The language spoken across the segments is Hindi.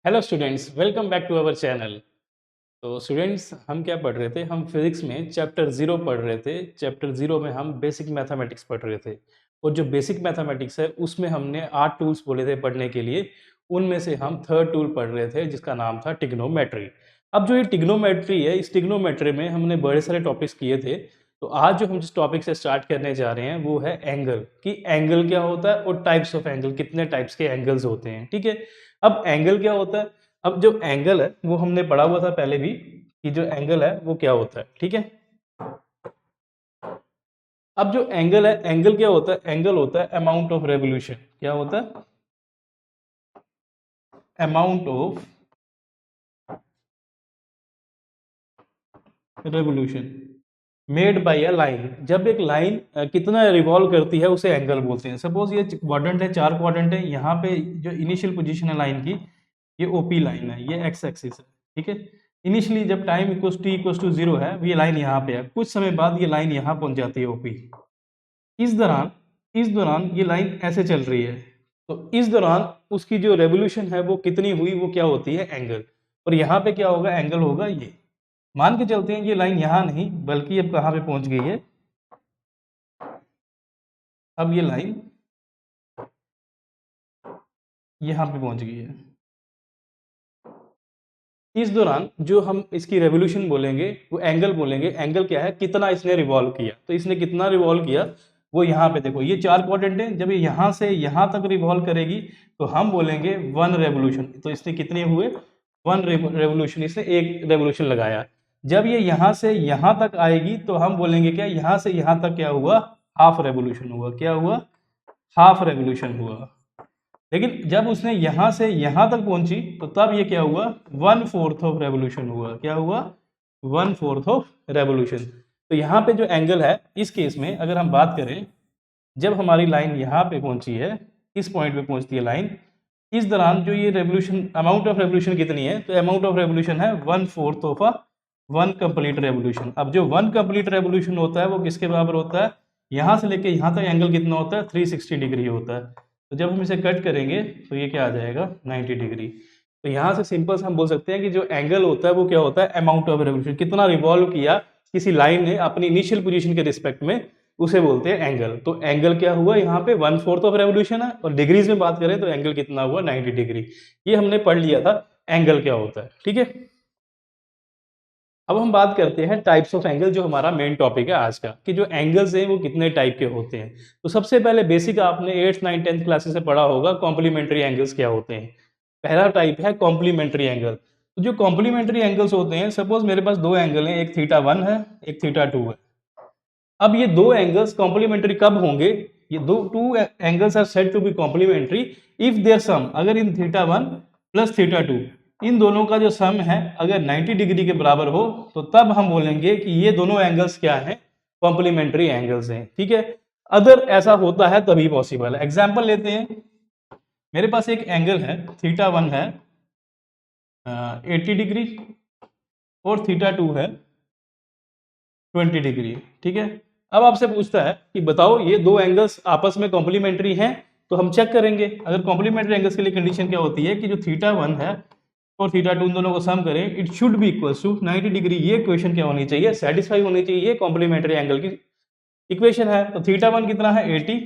Hello students, welcome back to our channel. तो स्टूडेंट्स, हम क्या पढ़ रहे थे? हम फिजिक्स में चैप्टर 0 पढ़ रहे थे। चैप्टर 0 में हम बेसिक मैथमेटिक्स पढ़ रहे थे और जो बेसिक मैथमेटिक्स है उसमें हमने 8 टूल्स बोले थे पढ़ने के लिए। उनमें से हम थर्ड टूल पढ़ रहे थे जिसका नाम था टिग्नोमेट्री। अब जो ये टिग्नोमेट्री है, इस टिग्नोमेट्री में हमने बड़े सारे टॉपिक्स किए थे। तो आज जो हम जिस टॉपिक से स्टार्ट करने जा रहे हैं वो है एंगल, कि एंगल क्या होता है और टाइप्स ऑफ एंगल, कितने टाइप्स के एंगल्स होते हैं। ठीक है, अब एंगल क्या होता है? अब जो एंगल है वो हमने पढ़ा हुआ था पहले भी, कि जो एंगल है वो क्या होता है। ठीक है, अब जो एंगल है, एंगल क्या होता है? एंगल होता है अमाउंट ऑफ रेवोल्यूशन। क्या होता है? Amount of revolution made by a line. जब एक लाइन कितना रिवॉल्व करती है उसे एंगल बोलते हैं। सपोज ये क्वाड्रेंट है, 4 क्वाड्रेंट है, यहाँ पे जो इनिशियल पोजीशन है लाइन की, ये ओपी लाइन है, ये एक्स एक्सिस है। ठीक है, इनिशियली जब time equals T equals to 0 है, ये लाइन यहाँ पे है, कुछ समय बाद ये लाइन यहाँ पहुंच जाती है ओपी। इस दौरान ये लाइन ऐसे चल रही है, तो इस दौरान उसकी जो रेवोल्यूशन है वो कितनी हुई, वो क्या होती है? एंगल। और यहाँ पे क्या होगा? एंगल होगा ये। मान के चलते हैं ये लाइन यहाँ नहीं बल्कि अब कहाँ पे पहुंच गई है, अब ये लाइन यहाँ पे पहुंच गई है। इस दौरान जो हम इसकी रेवोल्यूशन बोलेंगे वो एंगल बोलेंगे। एंगल क्या है? कितना इसने रिवॉल्व किया। तो इसने कितना रिवॉल्व किया वो यहाँ पे देखो, ये 4 क्वाड्रेंट है, जब ये यहाँ से यहाँ तक रिवॉल्व करेगी तो हम बोलेंगे 1 रेवोल्यूशन। तो इसने कितने हुए? 1 रेवोल्यूशन, इसने एक रेवोल्यूशन लगाया। जब ये यहाँ से यहाँ तक आएगी तो हम बोलेंगे क्या? यहाँ से यहाँ तक क्या हुआ? हाफ रेवोल्यूशन हुआ। क्या हुआ? हाफ रेवोल्यूशन हुआ। लेकिन जब उसने यहां से यहां तक पहुंची तो तब ये क्या हुआ? 1/4 ऑफ रेवोल्यूशन हुआ। क्या हुआ? 1/4 ऑफ रेवोल्यूशन। तो यहाँ पे जो एंगल है, इस केस में अगर हम बात करें, जब हमारी लाइन यहाँ पे पहुंची है, इस पॉइंट पे पहुंचती है लाइन, इस दौरान जो ये रेवोल्यूशन, अमाउंट ऑफ रेवोल्यूशन कितनी है? तो अमाउंट ऑफ रेवोल्यूशन है 1/4 ऑफ अ 1 कंप्लीट रेवोल्यूशन। अब जो 1 कंप्लीट रेवोल्यूशन होता है वो किसके बराबर होता है? यहाँ से लेके यहाँ तक एंगल कितना होता है? 360 डिग्री होता है। तो जब हम इसे कट करेंगे तो ये क्या आ जाएगा? 90 डिग्री। तो यहाँ से सिंपल से हम बोल सकते हैं कि जो एंगल होता है वो क्या होता है? अमाउंट ऑफ रेवोल्यूशन, कितना रिवॉल्व किया किसी लाइन ने अपनी इनिशियल पोजीशन के रिस्पेक्ट में, उसे बोलते हैं एंगल। तो एंगल क्या हुआ यहाँ पे? 1/4 ऑफ रेवोल्यूशन है, और डिग्रीज में बात करें तो एंगल कितना हुआ? 90 डिग्री। ये हमने पढ़ लिया था एंगल क्या होता है। ठीक है, अब हम बात करते हैं टाइप्स ऑफ एंगल, जो हमारा मेन टॉपिक है आज का, कि जो एंगल्स हैं वो कितने टाइप के होते हैं। तो सबसे पहले बेसिक आपने 8th 9th 10th क्लासेस से पढ़ा होगा, कॉम्प्लीमेंट्री एंगल्स क्या होते हैं। पहला टाइप है कॉम्प्लीमेंट्री एंगल। तो जो कॉम्प्लीमेंट्री एंगल्स होते हैं, सपोज मेरे पास दो एंगल हैं, एक θ1 है, एक θ2 है। अब ये दो एंगल्स कॉम्प्लीमेंट्री कब होंगे? ये दो two angles are said to be complementary if their sum, अगर इन θ1 प्लस θ2, इन दोनों का जो सम है अगर 90 डिग्री के बराबर हो, तो तब हम बोलेंगे कि ये दोनों एंगल्स क्या हैं? कॉम्प्लीमेंट्री एंगल्स हैं। ठीक है, अगर ऐसा होता है तभी पॉसिबल है। एग्जांपल लेते हैं, मेरे पास एक एंगल है, θ1 है 80 डिग्री और θ2 है 20 डिग्री। ठीक है, अब आपसे पूछता है कि बताओ ये दो एंगल्स आपस में कॉम्प्लीमेंट्री हैं। तो हम चेक करेंगे, अगर कॉम्प्लीमेंट्री एंगल्स के लिए कंडीशन क्या होती है कि जो θ1 है और θ2 उन दोनों को सम करें, it should be equals to 90 degree. ये इक्वेशन क्या होनी चाहिए? सेटिस्फाई होनी चाहिए। ये कॉम्प्लीमेंट्री एंगल की इक्वेशन है। तो θ1 कितना है? 80,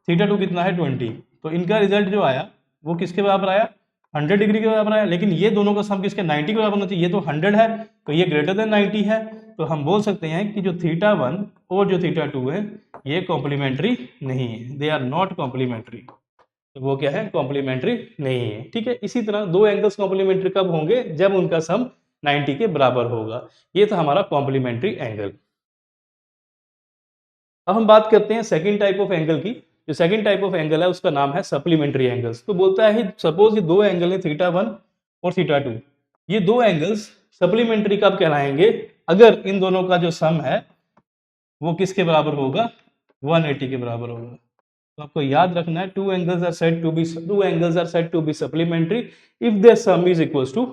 θ2 कितना है? 20। तो इनका रिजल्ट जो आया वो किसके बराबर आया? 100 डिग्री के बराबर आया। लेकिन ये दोनों का सम किसके? 90 के बराबर होना चाहिए। ये तो 100 है, तो ये ग्रेटर देन 90 है। तो हम बोल सकते हैं कि जो θ1 और जो θ2 है ये कॉम्प्लीमेंट्री नहीं है, दे आर नॉट कॉम्प्लीमेंट्री। तो वो क्या है? कॉम्प्लीमेंट्री नहीं है। ठीक है, इसी तरह दो एंगल्स कॉम्प्लीमेंट्री कब होंगे? जब उनका सम 90 के बराबर होगा। ये था हमारा कॉम्प्लीमेंट्री एंगल। अब हम बात करते हैं सेकंड टाइप ऑफ एंगल की। जो सेकंड टाइप ऑफ एंगल है उसका नाम है सप्लीमेंट्री एंगल्स। तो बोलता है सपोज ये दो एंगल है θ1 और θ2, ये दो एंगल्स सप्लीमेंट्री कब कहलाएंगे? अगर इन दोनों का जो सम है वो किसके बराबर होगा? 180 के बराबर होगा। तो आपको याद रखना है, two angles are said to be supplementary if their sum is equals to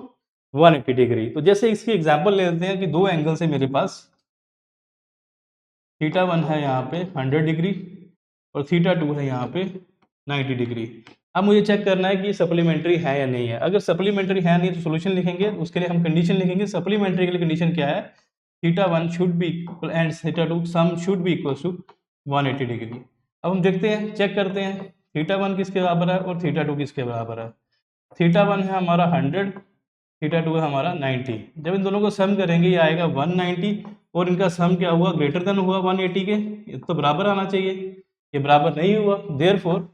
180 degree. तो जैसे इसकी एग्जांपल ले लेते हैं कि दो एंगल्स है मेरे पास, θ1 है यहाँ पे 100 डिग्री और θ2 है यहाँ पे 90 डिग्री। अब मुझे चेक करना है कि सप्लीमेंट्री है या नहीं है। अगर सप्लीमेंट्री है नहीं तो सॉल्यूशन लिखेंगे, उसके लिए हम कंडीशन लिखेंगे। सप्लीमेंट्री के लिए कंडीशन क्या है, θ1 should be equal and θ2 sum should be equal to 180 degree. अब हम देखते हैं, चेक करते हैं θ1 किसके बराबर है और θ2 किसके बराबर है। θ1 है हमारा 100, θ2 है हमारा 90। जब इन दोनों को सम करेंगे ये आएगा 190 और इनका सम क्या हुआ, ग्रेटर देन हुआ 180 के, ये तो बराबर आना चाहिए, ये बराबर नहीं हुआ, देयरफॉर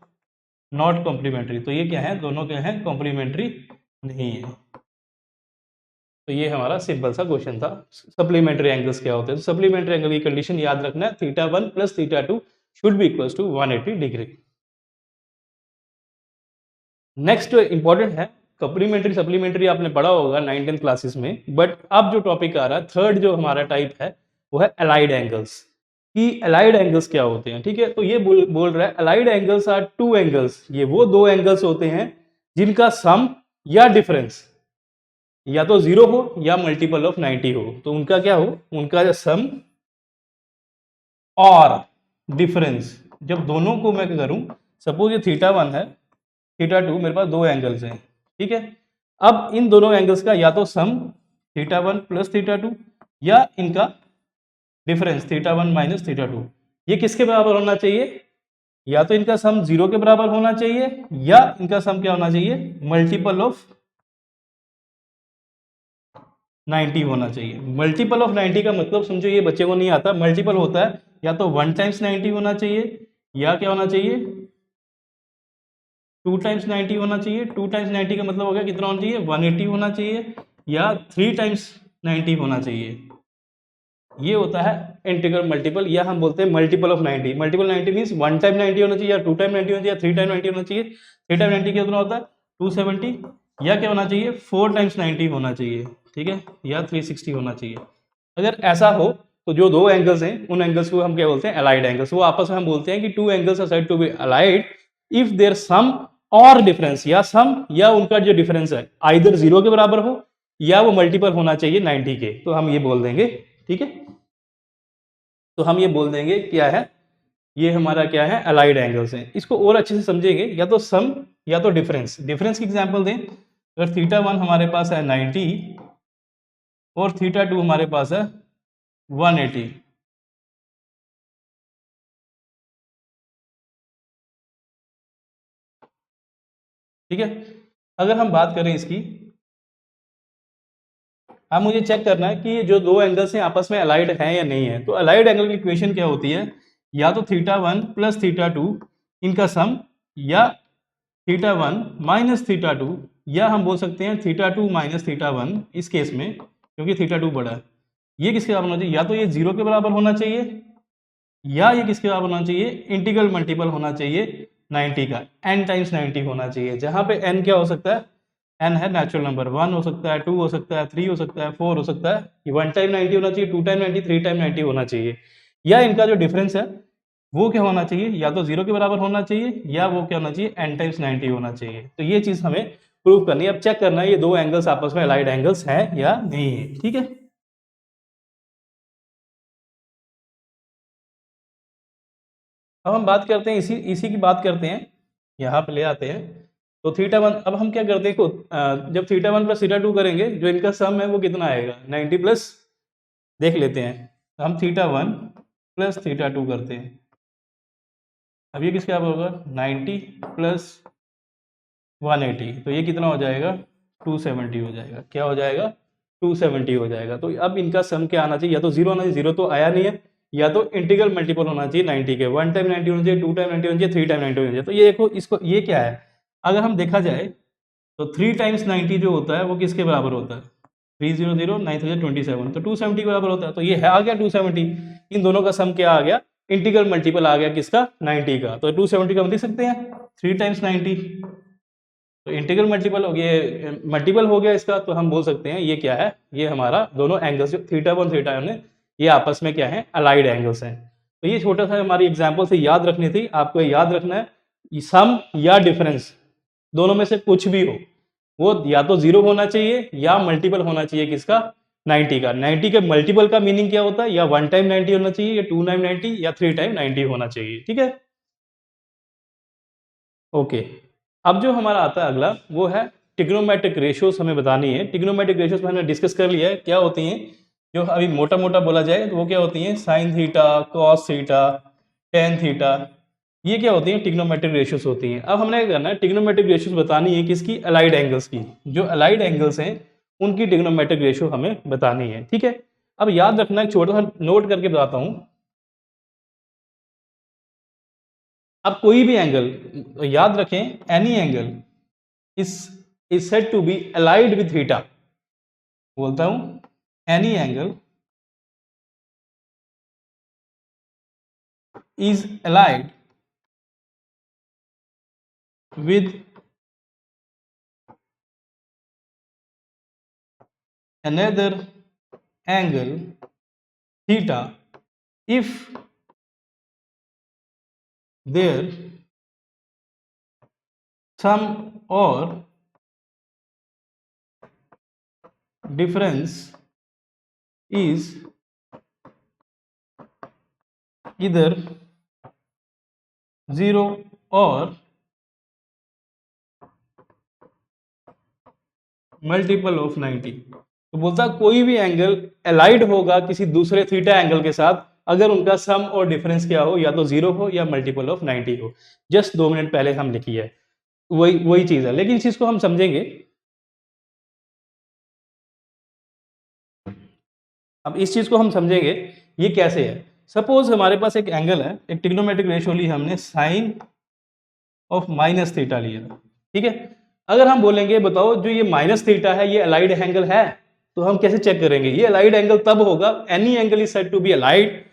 नॉट कॉम्प्लीमेंट्री। तो ये क्या है, दोनों क्या है, कॉम्प्लीमेंट्री नहीं है। तो ये हमारा सिंपल सा क्वेश्चन था। सप्लीमेंट्री एंगल्स क्या होते हैं, तो सप्लीमेंट्री एंगल की कंडीशन याद रखना है, θ1 plus θ2 should be equal to 180 degree. Next important है कॉम्प्लीमेंट्री सप्लीमेंट्री, आपने पढ़ा होगा 9th क्लासेस में, बट अब जो टॉपिक आ रहा है थर्ड जो हमारा टाइप है वो है अलाइड एंगल्स। कि अलाइड एंगल्स क्या होते हैं, ठीक है। तो ये बोल रहा है allied angles are two angles, ये वो दो एंगल्स होते हैं जिनका सम या डिफरेंस या तो 0 हो या मल्टीपल ऑफ 90 हो। तो उनका क्या हो, उनका सम और डिफरेंस, जब दोनों को मैं करूं, सपोज ये θ1 है, θ2, मेरे पास दो एंगल्स हैं, ठीक है। अब इन दोनों एंगल्स का या तो सम θ1 प्लस θ2 या इनका डिफरेंस θ1 माइनस θ2, ये किसके बराबर होना चाहिए, या तो इनका सम 0 के बराबर होना चाहिए या इनका सम क्या होना चाहिए, मल्टीपल ऑफ 90 होना चाहिए। मल्टीपल ऑफ 90 का मतलब समझो, ये बच्चे को नहीं आता, मल्टीपल होता है या तो 1 टाइम्स 90 होना चाहिए या क्या होना चाहिए, 2 टाइम्स 90 होना चाहिए। 2 टाइम्स 90 का मतलब हो गया कितना होना चाहिए, 180 होना चाहिए, या 3 टाइम्स 90 होना चाहिए। ये होता है इंटीग्रल मल्टीपल, या हम बोलते हैं multiple of 90। Multiple 90 means 1 time 90 होना चाहिए, या 2 टाइम 90 होना चाहिए, या 3 टाइम 90 होना चाहिए। 3 टाइम 90 कितना होता है 270, या क्या होना चाहिए 4 टाइम्स 90 होना चाहिए, ठीक है, या 360 होना चाहिए। अगर ऐसा हो तो जो दो एंगल्स हैं उन एंगल्स को हम क्या बोलते हैं, अलाइड एंगल्स। वो आपस में हम बोलते हैं कि two angles are said to be allied if their sum और डिफरेंस, या सम या उनका जो डिफरेंस है आइदर 0 के बराबर हो या वो मल्टीपल होना चाहिए 90 के, तो हम ये बोल देंगे, ठीक है। तो हम ये बोल देंगे क्या है, ये हमारा क्या है, अलाइड एंगल्स हैं। इसको और अच्छे से समझेंगे, या तो सम या तो डिफरेंस। डिफरेंस की एग्जांपल दें, अगर θ1 हमारे पास है 90 और θ2 हमारे पास है 180, ठीक है। अगर हम बात करें इसकी, अब मुझे चेक करना है कि जो दो एंगल्स हैं आपस में अलाइड हैं या नहीं है। तो अलाइड एंगल की इक्वेशन क्या होती है, या तो θ1 प्लस θ2 इनका सम, या θ1 माइनस θ2, या हम बोल सकते हैं θ2 माइनस θ1 इस केस में, क्योंकि θ2 बड़ा है। ये किसके बराबर होना चाहिए, या तो ये 0 के बराबर होना चाहिए या ये किसके बराबर होना चाहिए, इंटीग्रल मल्टीपल होना चाहिए 90 का, n टाइम्स 90 होना चाहिए। जहां पे n क्या हो सकता है, n है नेचुरल नंबर, 1 हो सकता है, 2 हो सकता है, 3 हो सकता है, 4 हो सकता है। ये 1 टाइम 90 होना चाहिए, 2 टाइम 90, 3 टाइम 90 होना चाहिए। या इनका जो डिफरेंस है वो क्या होना चाहिए, या तो 0 के बराबर होना चाहिए या वो क्या होना चाहिए, n टाइम्स 90 होना चाहिए। तो ये चीज हमें प्रूव करनी है। अब चेक करना है ये दो एंगल्स आपस में अलाइड एंगल्स हैं या नहीं है, ठीक है। अब हम बात करते हैं, इसी इसी की बात करते हैं, यहाँ पे ले आते हैं। तो θ1, अब हम क्या करते हैं, जब θ1 प्लस θ2 करेंगे, जो इनका सम है वो कितना आएगा 90 प्लस, देख लेते हैं। हम θ1 प्लस θ2 करते हैं, अब ये किसके बराबर होगा 90 प्लस 180, तो ये कितना हो जाएगा 270 हो जाएगा। क्या हो जाएगा 270 हो जाएगा। तो अब इनका सम क्या आना चाहिए, या तो 0 आना चाहिए, 0 तो आया नहीं है, या तो इंटीग्रल मल्टीपल होना चाहिए 90 के, 1 टाइम 90 होना चाहिए, 2 टाइम 90 होना चाहिए, 3 टाइम 90 होना चाहिए। तो ये देखो, इसको ये क्या है, अगर हम देखा जाए तो 3 टाइम्स 90 जो होता है वो किसके बराबर होता है, 300 9027, तो 270 के बराबर होता है। तो ये है आ गया 270, इन दोनों का सम क्या आ गया, इंटीग्रल मल्टीपल आ गया किसका, 90 का। तो 270 का हम लिख सकते हैं 3 टाइम्स 90, तो इंटीग्रल मल्टीपल हो गया, मल्टीपल हो गया इसका। तो हम बोल सकते हैं ये क्या है, ये हमारा दोनों एंगल्स जो θ1 θ1 है ये आपस में क्या है, अलाइड एंगल्स हैं। तो ये छोटा सा हमारी एग्जांपल से याद रखनी थी, आपको याद रखना है सम या डिफरेंस, दोनों में से कुछ भी हो, वो या तो 0 होना चाहिए या मल्टीपल होना चाहिए किसका, 90 का। 90 के मल्टीपल का मीनिंग क्या होता है, या 1 टाइम 90 होना चाहिए, या 2 टाइम 90, या 3 टाइम 90 होना चाहिए, ठीक है, ओके। अब जो हमारा आता है अगला वो है ट्रिग्नोमेट्रिक रेशियोज हमें बतानी है। ट्रिग्नोमेट्रिक रेशियोज में हमने डिस्कस कर लिया है क्या होती हैं, जो अभी मोटा मोटा बोला जाए तो वो क्या होती हैं, sine theta, cos theta, tan theta, ये क्या होती हैं, ट्रिग्नोमेट्रिक रेशियोज होती हैं। अब हमने क्या करना है, ट्रिग्नोमेट्रिक रेशियोज बतानी है किसकी, अलाइड एंगल्स की। जो अलाइड एंगल्स हैं उनकी ट्रिग्नोमेट्रिक रेशियो हमें बतानी है, ठीक है। अब याद रखना, एक छोटा सा नोट करके बताता हूं। अब कोई भी एंगल याद रखें, any angle is said to be allied with theta. बोलता हूं, any angle is allied with another angle theta if their sum or difference is either 0 or multiple of 90। तो बोलता कोई भी एंगल अलाइड होगा किसी दूसरे थीटा एंगल के साथ अगर उनका सम और डिफरेंस क्या हो, या तो 0 हो या मल्टीपल ऑफ 90 हो। जस्ट 2 मिनट पहले हम लिखी है, वही वही चीज है, लेकिन इस चीज को हम समझेंगे। अब इस चीज को हम समझेंगे ये कैसे है। सपोज हमारे पास एक एंगल है, एक ट्रिग्नोमेट्रिक रेशियो ली हमने, साइन ऑफ माइनस थीटा लिया, ठीक है। अगर हम बोलेंगे बताओ जो ये माइनस थीटा है ये अलाइड एंगल है, तो हम कैसे चेक करेंगे, ये अलाइड एंगल तब होगा, any angle is said to be allied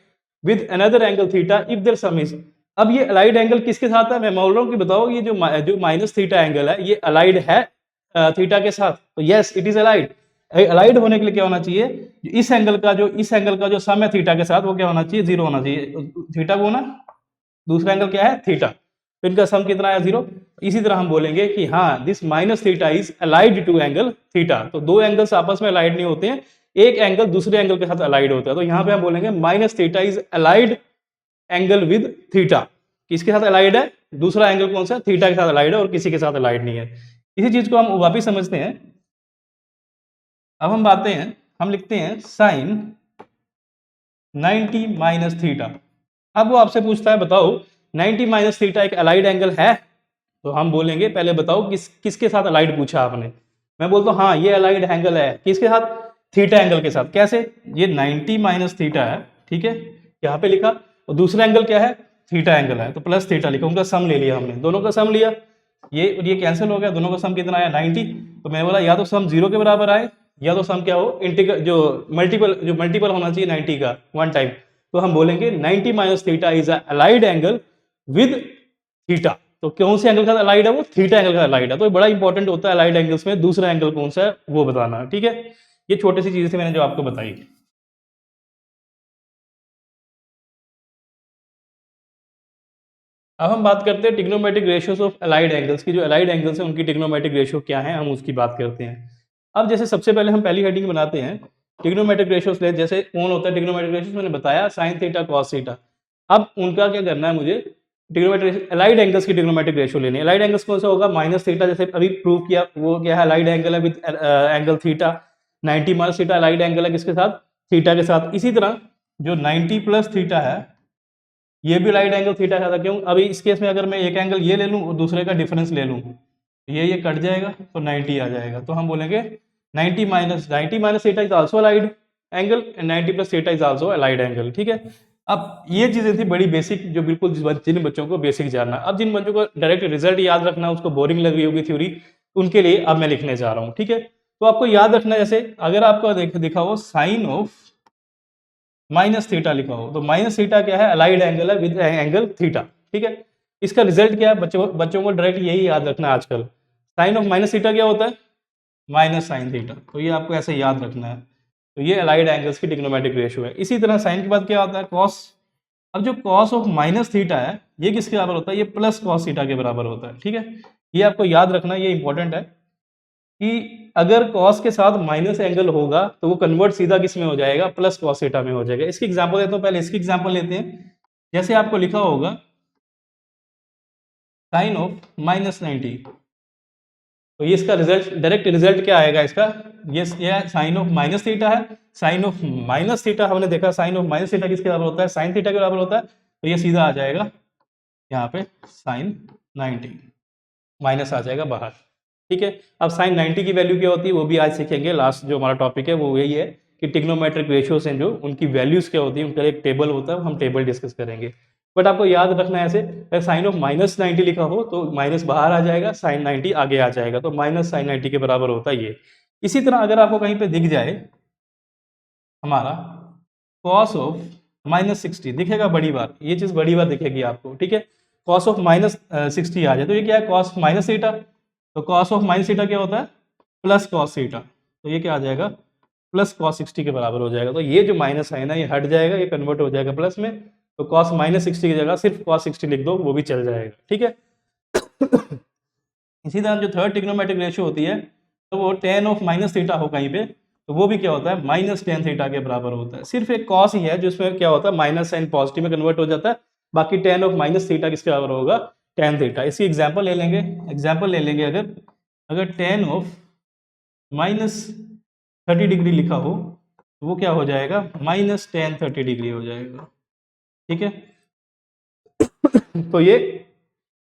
with another angle theta if their sum is. अब ये अलाइड एंगल किसके साथ है, मैं बोल रहा हूँ कि बताओ ये जो माइनस थीटा एंगल है ये अलाइड है थीटा के साथ, तो yes it is allied. Allied होने के लिए क्या होना चाहिए, इस एंगल का जो सम है थीटा के साथ वो क्या होना चाहिए, 0 होना चाहिए। थीटा को ना, दूसरा एंगल क्या है, थीटा, तो इनका सम कितना है, 0। इसी तरह हम बोलेंगे कि हाँ this minus theta is allied to angle theta. तो दो एंगल्स आपस में अलाइड नहीं होते हैं, एक एंगल दूसरे एंगल के साथ अलाइड होता है। तो यहाँ पे हम बोलेंगे minus theta is allied angle with theta. किसके साथ अलाइड है, दूसरा एंगल कौन सा, थीटा के साथ अलाइड है और किसी के साथ अलाइड नहीं है। इसी चीज को हम वापिस समझते हैं। अब हम बातें हैं, हम लिखते हैं साइन 90 माइनस थीटा। अब वो आपसे पूछता है बताओ 90 माइनस थीटा एक अलाइड एंगल है, तो हम बोलेंगे पहले बताओ किसके साथ अलाइड पूछा आपने। मैं बोलता हूँ हाँ ये अलाइड एंगल है, किसके साथ, थीटा एंगल के साथ। कैसे, ये 90 माइनस थीटा है, ठीक है, यहाँ पे लिखा, और दूसरा एंगल क्या है, थीटा एंगल है, तो प्लस थीटा लिखा, उनका सम ले लिया हमने, दोनों का सम लिया, ये कैंसिल हो गया, दोनों का सम कितना आया, 90। तो मैं बोला या तो सम 0 के बराबर आए या तो सम क्या हो, इंटीग्रल जो मल्टीपल होना चाहिए 90 का, वन टाइम। तो हम बोलेंगे 90 minus theta is allied angle with theta. तो कौन से एंगल का अलाइड है, वो थीटा एंगल का अलाइड है। तो बड़ा इंपॉर्टेंट होता है अलाइड एंगल्स में दूसरा एंगल कौन सा है वो बताना, ठीक है। ये छोटी सी चीज थी मैंने जो आपको बताई। अब हम बात करते हैं trigonometric ratios of allied angles की। जो अलाइड एंगल्स हैं उनकी ट्रिग्नोमेट्रिक रेशियो क्या है, हम उसकी बात करते हैं। अब जैसे सबसे पहले हम पहली हेडिंग बनाते हैं ट्रिग्नोमेट्रिक रेशियोज ले, जैसे कौन होता है ट्रिग्नोमेट्रिक रेशियोज, मैंने बताया साइन थीटा कॉस थीटा। अब उनका क्या करना है मुझे, ट्रिग्नोमेट्रिक अलाइड एंगल्स की ट्रिग्नोमेट्रिक रेशियो लेनी है। अलाइड एंगल्स कौन सा होगा, माइनस थीटा, जैसे अभी प्रूव किया वो क्या है, अलाइड एंगल है with angle theta. 90 minus theta allied angle है किसके साथ, थीटा के साथ। इसी तरह जो 90 प्लस थीटा है ये भी राइट एंगल थीटा का था। क्यों, अभी इस केस में अगर मैं एक एंगल ये ले लूं और दूसरे का डिफरेंस ले लूं, ये कट जाएगा तो 90 आ जाएगा। तो हम बोलेंगे 90 minus theta is also allied angle and 90 plus theta is also allied angle, ठीक है। अब ये चीजें थी बड़ी बेसिक, जो बिल्कुल जिन बच्चों को बेसिक जानना। अब जिन बच्चों को डायरेक्ट रिजल्ट याद रखना, उसको बोरिंग लग रही होगी थ्योरी, उनके लिए अब मैं लिखने जा रहा हूँ, ठीक है। तो आपको याद रखना, जैसे अगर आपको दिखा हो साइन ऑफ माइनस थीटा लिखा हो, तो माइनस थीटा क्या है, अलाइड एंगल है विद एंगल थीटा, ठीक है। इसका रिजल्ट क्या है, बच्चों को डायरेक्ट यही याद रखना है आजकल। साइन ऑफ माइनस थीटा क्या होता है, माइनस साइन थीटा, तो ये आपको ऐसे याद रखना है। तो ये अलाइड एंगल्स की ट्रिग्नोमेट्रिक रेशियो है। इसी तरह साइन के बाद क्या होता है, कॉस। अब जो कॉस ऑफ माइनस थीटा है ये किसके बराबर होता है, ये प्लस कॉस थीटा के बराबर होता है, ठीक है। ये आपको याद रखना, ये इंपॉर्टेंट है कि अगर कॉस के साथ माइनस एंगल होगा तो वो कन्वर्ट सीधा किस में हो जाएगा, प्लस कॉस थीटा में हो जाएगा। इसकी एग्जांपल देता हूं, पहले इसकी एग्जांपल लेते हैं। जैसे आपको लिखा होगा साइन ऑफ माइनस 90, तो ये इसका रिजल्ट, डायरेक्ट रिजल्ट क्या आएगा इसका, ये साइन ऑफ माइनस थीटा है, साइन ऑफ माइनस थीटा हमने देखा, साइन ऑफ माइनस थीटा किसके बराबर होता है, साइन थीटा के बराबर होता है, तो ये सीधा आ जाएगा यहाँ पे साइन 90, माइनस आ जाएगा बाहर। ठीक है, अब साइन 90 की वैल्यू क्या होती है वो भी आज सीखेंगे। लास्ट जो हमारा टॉपिक है वो यही है कि ट्रिग्नोमेट्रिक रेशियोज हैं जो उनकी वैल्यूज क्या होती है, उनका एक टेबल होता है, हम टेबल डिस्कस करेंगे। बट आपको याद रखना है ऐसे, अगर साइन ऑफ माइनस 90 लिखा हो तो माइनस बाहर आ जाएगा, साइन 90 आगे आ जाएगा, तो माइनस साइन 90 के बराबर होता है ये। इसी तरह अगर आपको कहीं पे दिख जाए हमारा कॉस ऑफ माइनस 60 दिखेगा बड़ी बार, ये चीज बड़ी बार दिखेगी आपको। ठीक है, कॉस ऑफ माइनस 60 आ जाए तो ये क्या है, कॉस माइनस थीटा, तो कॉस ऑफ माइनस थीटा क्या होता है, प्लस कॉस थीटा, तो ये क्या आ जाएगा, प्लस कॉस 60 के बराबर हो जाएगा। तो ये जो माइनस है ना ये हट जाएगा, ये कन्वर्ट हो जाएगा प्लस में, तो कॉस माइनस 60 की जगह सिर्फ कॉस 60 लिख दो वो भी चल जाएगा। ठीक है इसी तरह जो थर्ड ट्रिग्नोमेट्रिक रेशियो होती है तो वो टेन ऑफ माइनस थीटा हो कहीं पे, तो वो भी क्या होता है, माइनस टेन थीटा के बराबर होता है। सिर्फ एक कॉस ही है जिसमें क्या होता है, माइनस साइन पॉजिटिव में कन्वर्ट हो जाता है, बाकी टेन ऑफ माइनस थीटा किसके बराबर होगा, टेन थीटा। इसकी एग्जाम्पल ले लेंगे, अगर अगर टेन ऑफ माइनस 30 डिग्री लिखा हो तो वो क्या हो जाएगा, माइनस टेन 30 डिग्री हो जाएगा। ठीक है तो ये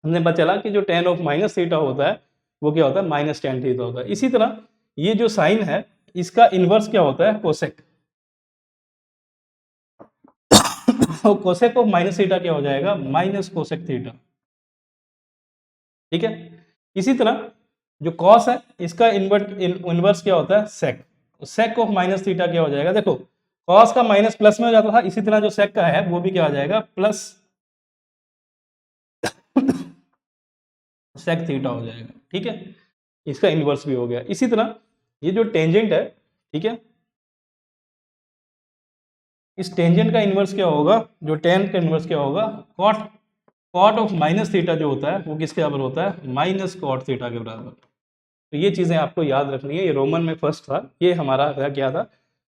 हमने पता चला कि जो टेन ऑफ माइनस थीटा होता है वो क्या होता है, माइनस टेन थीटा होता है। इसी तरह ये जो साइन है इसका इनवर्स क्या होता है, कोसेक। और कोसेक ऑफ माइनस थीटा क्या हो जाएगा, माइनस कोसेक थीटा। ठीक है, इसी तरह जो कॉस है इसका इनवर्स क्या होता है, सेक। सेक ऑफ माइनस थीटा क्या हो जाएगा, देखो कॉस का माइनस प्लस में हो जाता था, इसी तरह जो सेक का है वो भी क्या हो जाएगा, प्लस सेक थीटा हो जाएगा। ठीक है, इसका इनवर्स भी हो गया। इसी तरह ये जो टेंजेंट है, ठीक है, इस टेंजेंट का इनवर्स क्या होगा, जो टेन का इनवर्स क्या होगा, cot. Cot of minus theta जो होता है वो किसके बराबर होता है, माइनस कॉट थीटा के बराबर। तो ये चीजें आपको याद रखनी है। ये रोमन में फर्स्ट था, ये हमारा क्या था,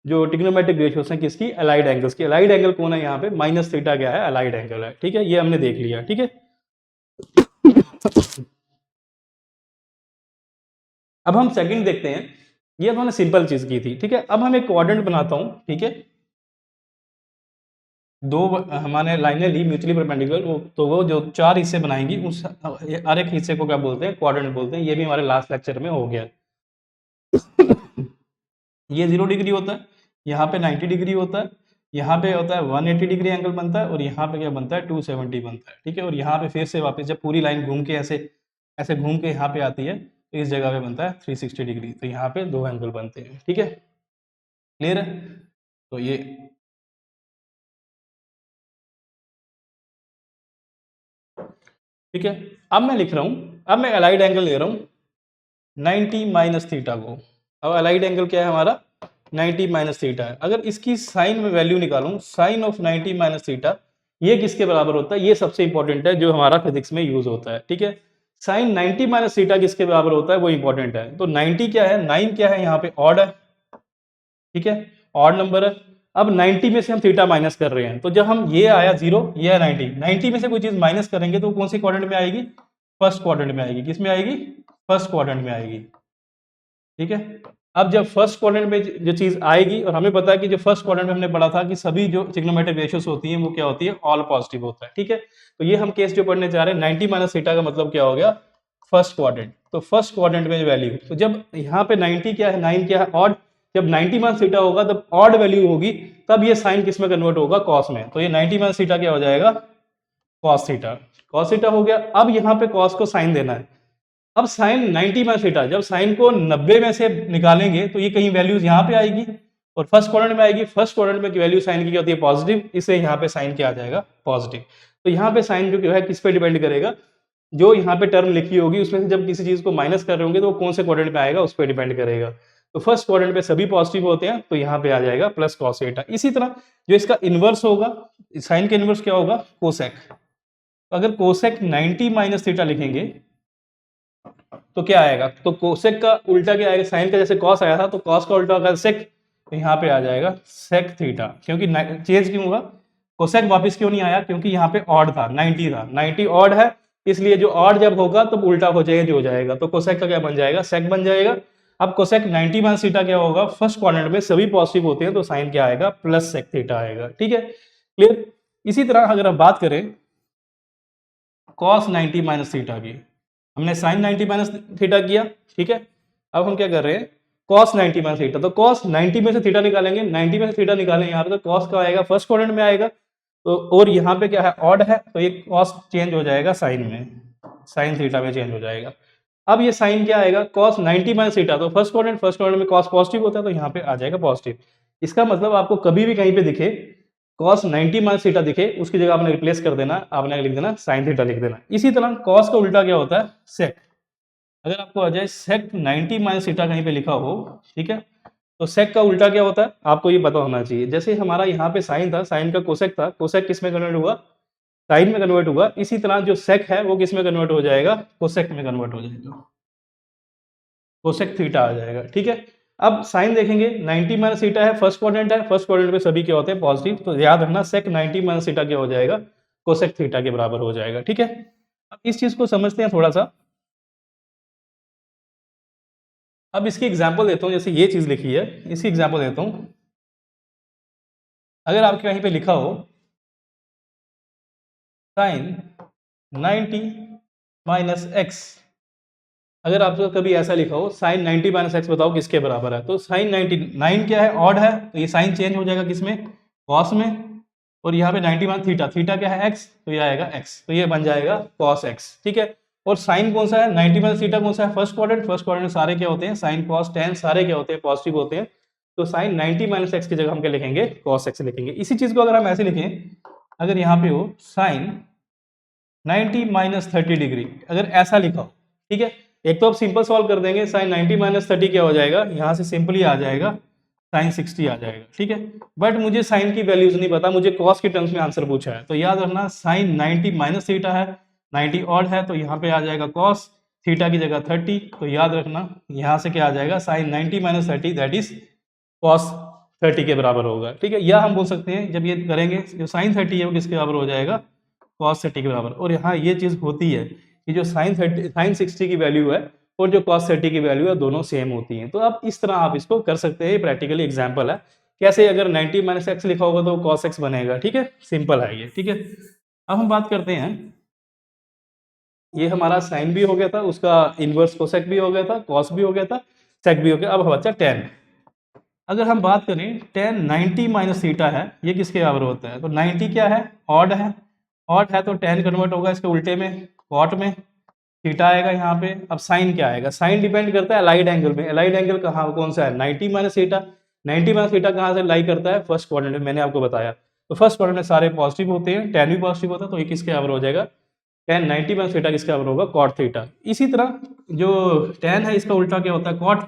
जो ट्रिग्नोमेट्रिक रेशियोस हैं किसकी, अलाइड एंगल्स की। अलाइड एंगल कौन है यहाँ पे, माइनस थीटा क्या है, अलाइड एंगल है। ठीक है, ये हमने देख लिया। ठीक है अब हम सेकंड देखते हैं, ये हमने सिंपल चीज की थी। ठीक है, अब हम एक क्वाड्रेंट बनाता हूं। ठीक है, दो हमारे लाइनें ली म्यूचुअली परपेंडिकुलर, तो वो जो चार हिस्से बनाएंगी उस हर एक हिस्से को क्या बोलते हैं, क्वाड्रेंट बोलते हैं। ये भी हमारे लास्ट लेक्चर में हो गया। ये 0 डिग्री होता है, यहाँ पे 90 डिग्री होता है, यहाँ पे होता है 180 डिग्री एंगल बनता है, और यहाँ पे क्या बनता है, 270 बनता है। ठीक है, और यहाँ पे फिर से वापस जब पूरी लाइन घूम के ऐसे ऐसे घूम के यहाँ पे आती है तो इस जगह पे बनता है 360 डिग्री, तो यहाँ पे दो एंगल बनते हैं। ठीक है, क्लियर है। तो ये ठीक है, अब मैं लिख रहा हूँ, अब मैं अलाइड एंगल ले रहा हूँ 90 माइनस थीटा को। अब अलाइड एंगल क्या है हमारा, 90 माइनस थीटा है। अगर इसकी साइन में वैल्यू निकालूं, साइन ऑफ 90 माइनस थीटा ये किसके बराबर होता है, ये सबसे इंपॉर्टेंट है जो हमारा फिजिक्स में यूज होता है। ठीक है, साइन 90 माइनस थीटा किसके बराबर होता है वो इंपॉर्टेंट है। तो 90 क्या है, 9 क्या है, यहाँ पे ऑड है। ठीक है, ऑड नंबर है। अब 90 में से हम थीटा माइनस कर रहे हैं, तो जब हम ये आया 0, ये है 90, 90 में से कोई चीज माइनस करेंगे तो कौन सी क्वाड्रेंट में आएगी, फर्स्ट क्वाड्रेंट में आएगी। किस में आएगी, फर्स्ट क्वाड्रेंट में आएगी। ठीक है, अब जब फर्स्ट क्वाड्रेंट में जो चीज आएगी, और हमें पता है कि जो फर्स्ट क्वाड्रेंट में हमने पढ़ा था कि सभी जो ट्रिग्नोमेट्रिक रेशियोस होती हैं वो क्या होती है, ऑल पॉजिटिव होता है। ठीक है, तो ये हम केस जो पढ़ने जा रहे हैं 90 माइनस थीटा का मतलब क्या हो गया, फर्स्ट क्वाड्रेंट। तो फर्स्ट क्वाड्रेंट में वैल्यू, तो जब यहाँ पे 90 क्या है, 9 क्या है, ऑड। जब 90 माइनस थीटा होगा तब ऑड वैल्यू होगी, तब ये साइन किस में कन्वर्ट होगा, कॉस में। तो ये 90 माइनस थीटा क्या हो जाएगा, कॉस थीटा। कॉस थीटा हो गया। अब यहाँ पे कॉस को साइन देना है। अब साइन 90 माइनस थीटा, जब साइन को 90 में से निकालेंगे तो ये कहीं वैल्यूज यहाँ पे आएगी और फर्स्ट क्वाड्रेंट में आएगी। फर्स्ट क्वाड्रेंट में वैल्यू साइन की क्या होती है, पॉजिटिव, इससे यहाँ पे साइन क्या आ जाएगा, पॉजिटिव। तो यहाँ पे साइन जो है किस पे डिपेंड करेगा, जो यहाँ पे टर्म लिखी होगी उसमें से जब किसी चीज को माइनस कर रहे होंगे तो वो कौन से क्वाड्रेंट में आएगा उस पर डिपेंड करेगा। तो फर्स्ट क्वाड्रेंट पे सभी पॉजिटिव होते हैं, तो यहाँ पे आ जाएगा प्लस कॉस थीटा। इसी तरह जो इसका इनवर्स होगा, साइन का इनवर्स क्या होगा, कोसेक। अगर कोसेक 90 माइनस थीटा लिखेंगे तो क्या आएगा, तो कोसेक का उल्टा क्या आएगा, साइन का जैसे कॉस आया था तो कॉस का उल्टा होगा सेक, तो यहाँ पे आ जाएगा सेक थीटा। क्योंकि चेंज क्यों हुआ, कोसेक वापस क्यों नहीं आया, क्योंकि यहाँ पे ऑड था, 90 था, 90 ऑड है इसलिए जो ऑड जब होगा तो उल्टा हो जाएगा, हो जाएगा, तो कोसेक का क्या बन जाएगा, सेक बन जाएगा। अब कोसेक 90 माइनस थीटा क्या होगा, फर्स्ट क्वाड्रेंट में सभी पॉजिटिव होते हैं तो साइन क्या आएगा, प्लस सेक थीटा आएगा। ठीक है, क्लियर। इसी तरह अगर हम बात करें कॉस 90 माइनस थीटा की, हमने साइन 90 माइनस थीटा किया, ठीक है। अब हम क्या कर रहे हैं, कॉस 90 माइनस थीटा, तो कॉस 90 में से थीटा निकालेंगे, 90 में से थीटा निकालेंगे यहाँ पे, तो कॉस का आएगा फर्स्ट क्वाड्रेंट में आएगा, तो और यहाँ पे क्या है, ऑड है, तो ये कॉस चेंज हो जाएगा साइन में, साइन थीटा में चेंज हो जाएगा। अब ये साइन क्या आएगा, कॉस 90 माइनस थीटा, तो फर्स्ट क्वाड्रेंट में कॉस पॉजिटिव होता है, तो यहाँ पे आ जाएगा पॉजिटिव। इसका मतलब आपको कभी भी कहीं पे दिखे कॉस 90 माइनस थीटा दिखे, उसकी जगह आपने रिप्लेस कर देना, आपने लिख देना साइन थीटा लिख देना। इसी तरह कॉस का उल्टा क्या होता है, सेक। अगर आपको आ जाए सेक 90 माइनस थीटा कहीं पे लिखा हो, ठीक है, तो सेक का उल्टा क्या होता है आपको ये पता होना चाहिए। जैसे हमारा यहाँ पे साइन था, साइन का कोसेक था, कोसेक किस में कन्वर्ट हुआ, साइन में कन्वर्ट हुआ। इसी तरह जो सेक है वो किस में कन्वर्ट हो जाएगा, कोसेक में कन्वर्ट हो जाएगा, कोसेक थीटा आ जाएगा। ठीक है, अब साइन देखेंगे 90 माइनस थीटा है, फर्स्ट क्वाड्रेंट है, फर्स्ट क्वाड्रेंट में सभी क्या होते हैं, पॉजिटिव, तो याद रखना सेक 90 माइनस थीटा क्या हो जाएगा, कोसेक थीटा के बराबर हो जाएगा। ठीक है, अब इस चीज को समझते हैं थोड़ा सा। अब इसकी एग्जाम्पल देता हूँ, जैसे ये चीज लिखी है, इसकी एग्जाम्पल देता हूँ। अगर आपके कहीं पे लिखा हो साइन 90 माइनस एक्स, अगर आपको कभी ऐसा लिखा हो साइन 90 माइनस एक्स, बताओ किसके बराबर है, तो साइन 99 क्या है, ऑड है, तो ये साइन चेंज हो जाएगा किसमें, कॉस में, और यहाँ पे 90 माइनस थीटा, थीटा क्या है एक्स, तो ये आएगा एक्स, तो ये बन जाएगा कॉस एक्स। ठीक है, और साइन कौन सा है, 90 माइनस थीटा कौन सा है, फर्स्ट क्वाड्रेंट, फर्स्ट क्वाड्रेंट में सारे क्या होते हैं, साइन कॉस टेन सारे क्या होते हैं, पॉजिटिव होते हैं, तो साइन 90 माइनस एक्स की जगह हम क्या लिखेंगे, कॉस एक्स लिखेंगे। इसी चीज को अगर हम ऐसे लिखें, अगर यहाँ पे हो साइन 90 माइनस 30 डिग्री, अगर ऐसा लिखा हो, ठीक है, एक तो आप सिंपल सॉल्व कर देंगे, साइन 90 माइनस 30 क्या हो जाएगा, यहाँ से सिंपली आ जाएगा साइन 60 आ जाएगा। ठीक है, बट मुझे साइन की वैल्यूज नहीं पता, मुझे कॉस के टर्म्स में आंसर पूछा है, तो याद रखना साइन 90 माइनस थीटा है, 90 ऑड है, तो यहाँ पे आ जाएगा कॉस, थीटा की जगह 30, तो याद रखना यहाँ से क्या आ जाएगा, sine 90 minus 30 that is cos 30 के बराबर होगा। ठीक है, या हम बोल सकते हैं जब ये करेंगे, जो साइन 30 है वो किसके बराबर हो जाएगा, कॉस 30 के बराबर। और यहाँ ये चीज होती है कि जो साइन 60 की वैल्यू है और जो कॉस 30 की वैल्यू है दोनों सेम होती हैं। तो अब इस तरह आप इसको कर सकते हैं, प्रैक्टिकली एग्जांपल है कैसे, अगर 90 माइनस एक्स लिखा होगा तो कॉस एक्स बनेगा। ठीक है, सिंपल है ये। ठीक है, अब हम बात करते हैं, ये हमारा साइन भी हो गया था, उसका इनवर्स कोसेक भी हो गया था, कॉस भी हो गया था, सेक भी हो गया। अब बच्चा टेन, अगर हम बात करें टेन 90 माइनस थीटा है, ये किसके बराबर होता है, तो 90 क्या है, ऑड है, ऑड है तो टेन कन्वर्ट होगा इसके उल्टे में, कॉट में, थीटा आएगा यहाँ पे। अब साइन क्या आएगा, साइन डिपेंड करता है अलाइड एंगल में, अलाइड एंगल कहाँ कौन सा है, 90 माइनस थीटा, 90 माइनस थीटा कहाँ से लाई करता है, फर्स्ट क्वाड्रेंट में, मैंने आपको बताया, तो फर्स्ट क्वाड्रेंट में सारे पॉजिटिव होते हैं, टेन भी पॉजिटिव होता है, तो ये किसके बराबर हो जाएगा, टेन 90 माइनस थीटा किसके बराबर होगा, कॉट थीटा। इसी तरह जो टेन है इसका उल्टा क्या होता है, कॉट,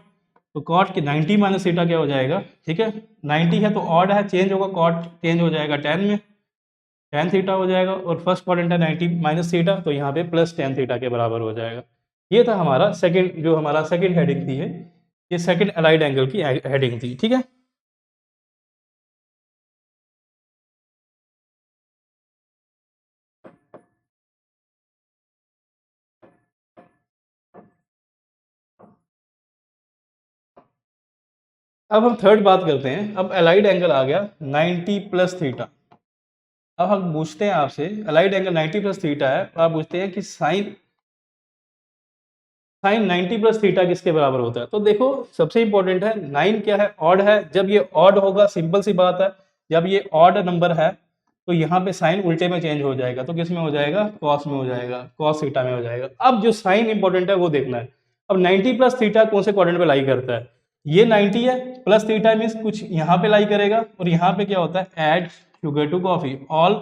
तो कॉट की 90 माइनस थीटा क्या हो जाएगा, ठीक है, 90 है तो ऑड है, चेंज होगा, कॉट चेंज हो जाएगा टेन में, टेन थीटा हो जाएगा, और फर्स्ट क्वाड्रेंट है 90 माइनस थीटा, तो यहाँ पे प्लस टेन थीटा के बराबर हो जाएगा। ये था हमारा सेकंड, जो हमारा सेकंड हेडिंग थी है, ये सेकंड अलाइड एंगल की हेडिंग थी। ठीक है, अब हम थर्ड बात करते हैं। अब अलाइड एंगल आ गया 90 प्लस थीटा। अब हम पूछते हैं आपसे, अलाइड एंगल 90 प्लस थीटा है, तो आप पूछते हैं कि साइन 90 प्लस थीटा किसके बराबर होता है। तो देखो सबसे इंपॉर्टेंट है, 9 क्या है, ऑड है, जब ये ऑड होगा सिंपल सी बात है, जब ये ऑड नंबर है तो यहाँ पे साइन उल्टे में चेंज हो जाएगा, तो किस में हो जाएगा, कॉस में हो जाएगा, कॉस थीटा में हो जाएगा। अब जो साइन इंपॉर्टेंट है वो देखना है। अब 90 प्लस थीटा कौन से क्वाड्रेंट पे लाई करता है, ये 90 है, प्लस थीटा मीन्स कुछ यहाँ पे लाई करेगा, और यहाँ पे क्या होता है, add sugar to coffee, all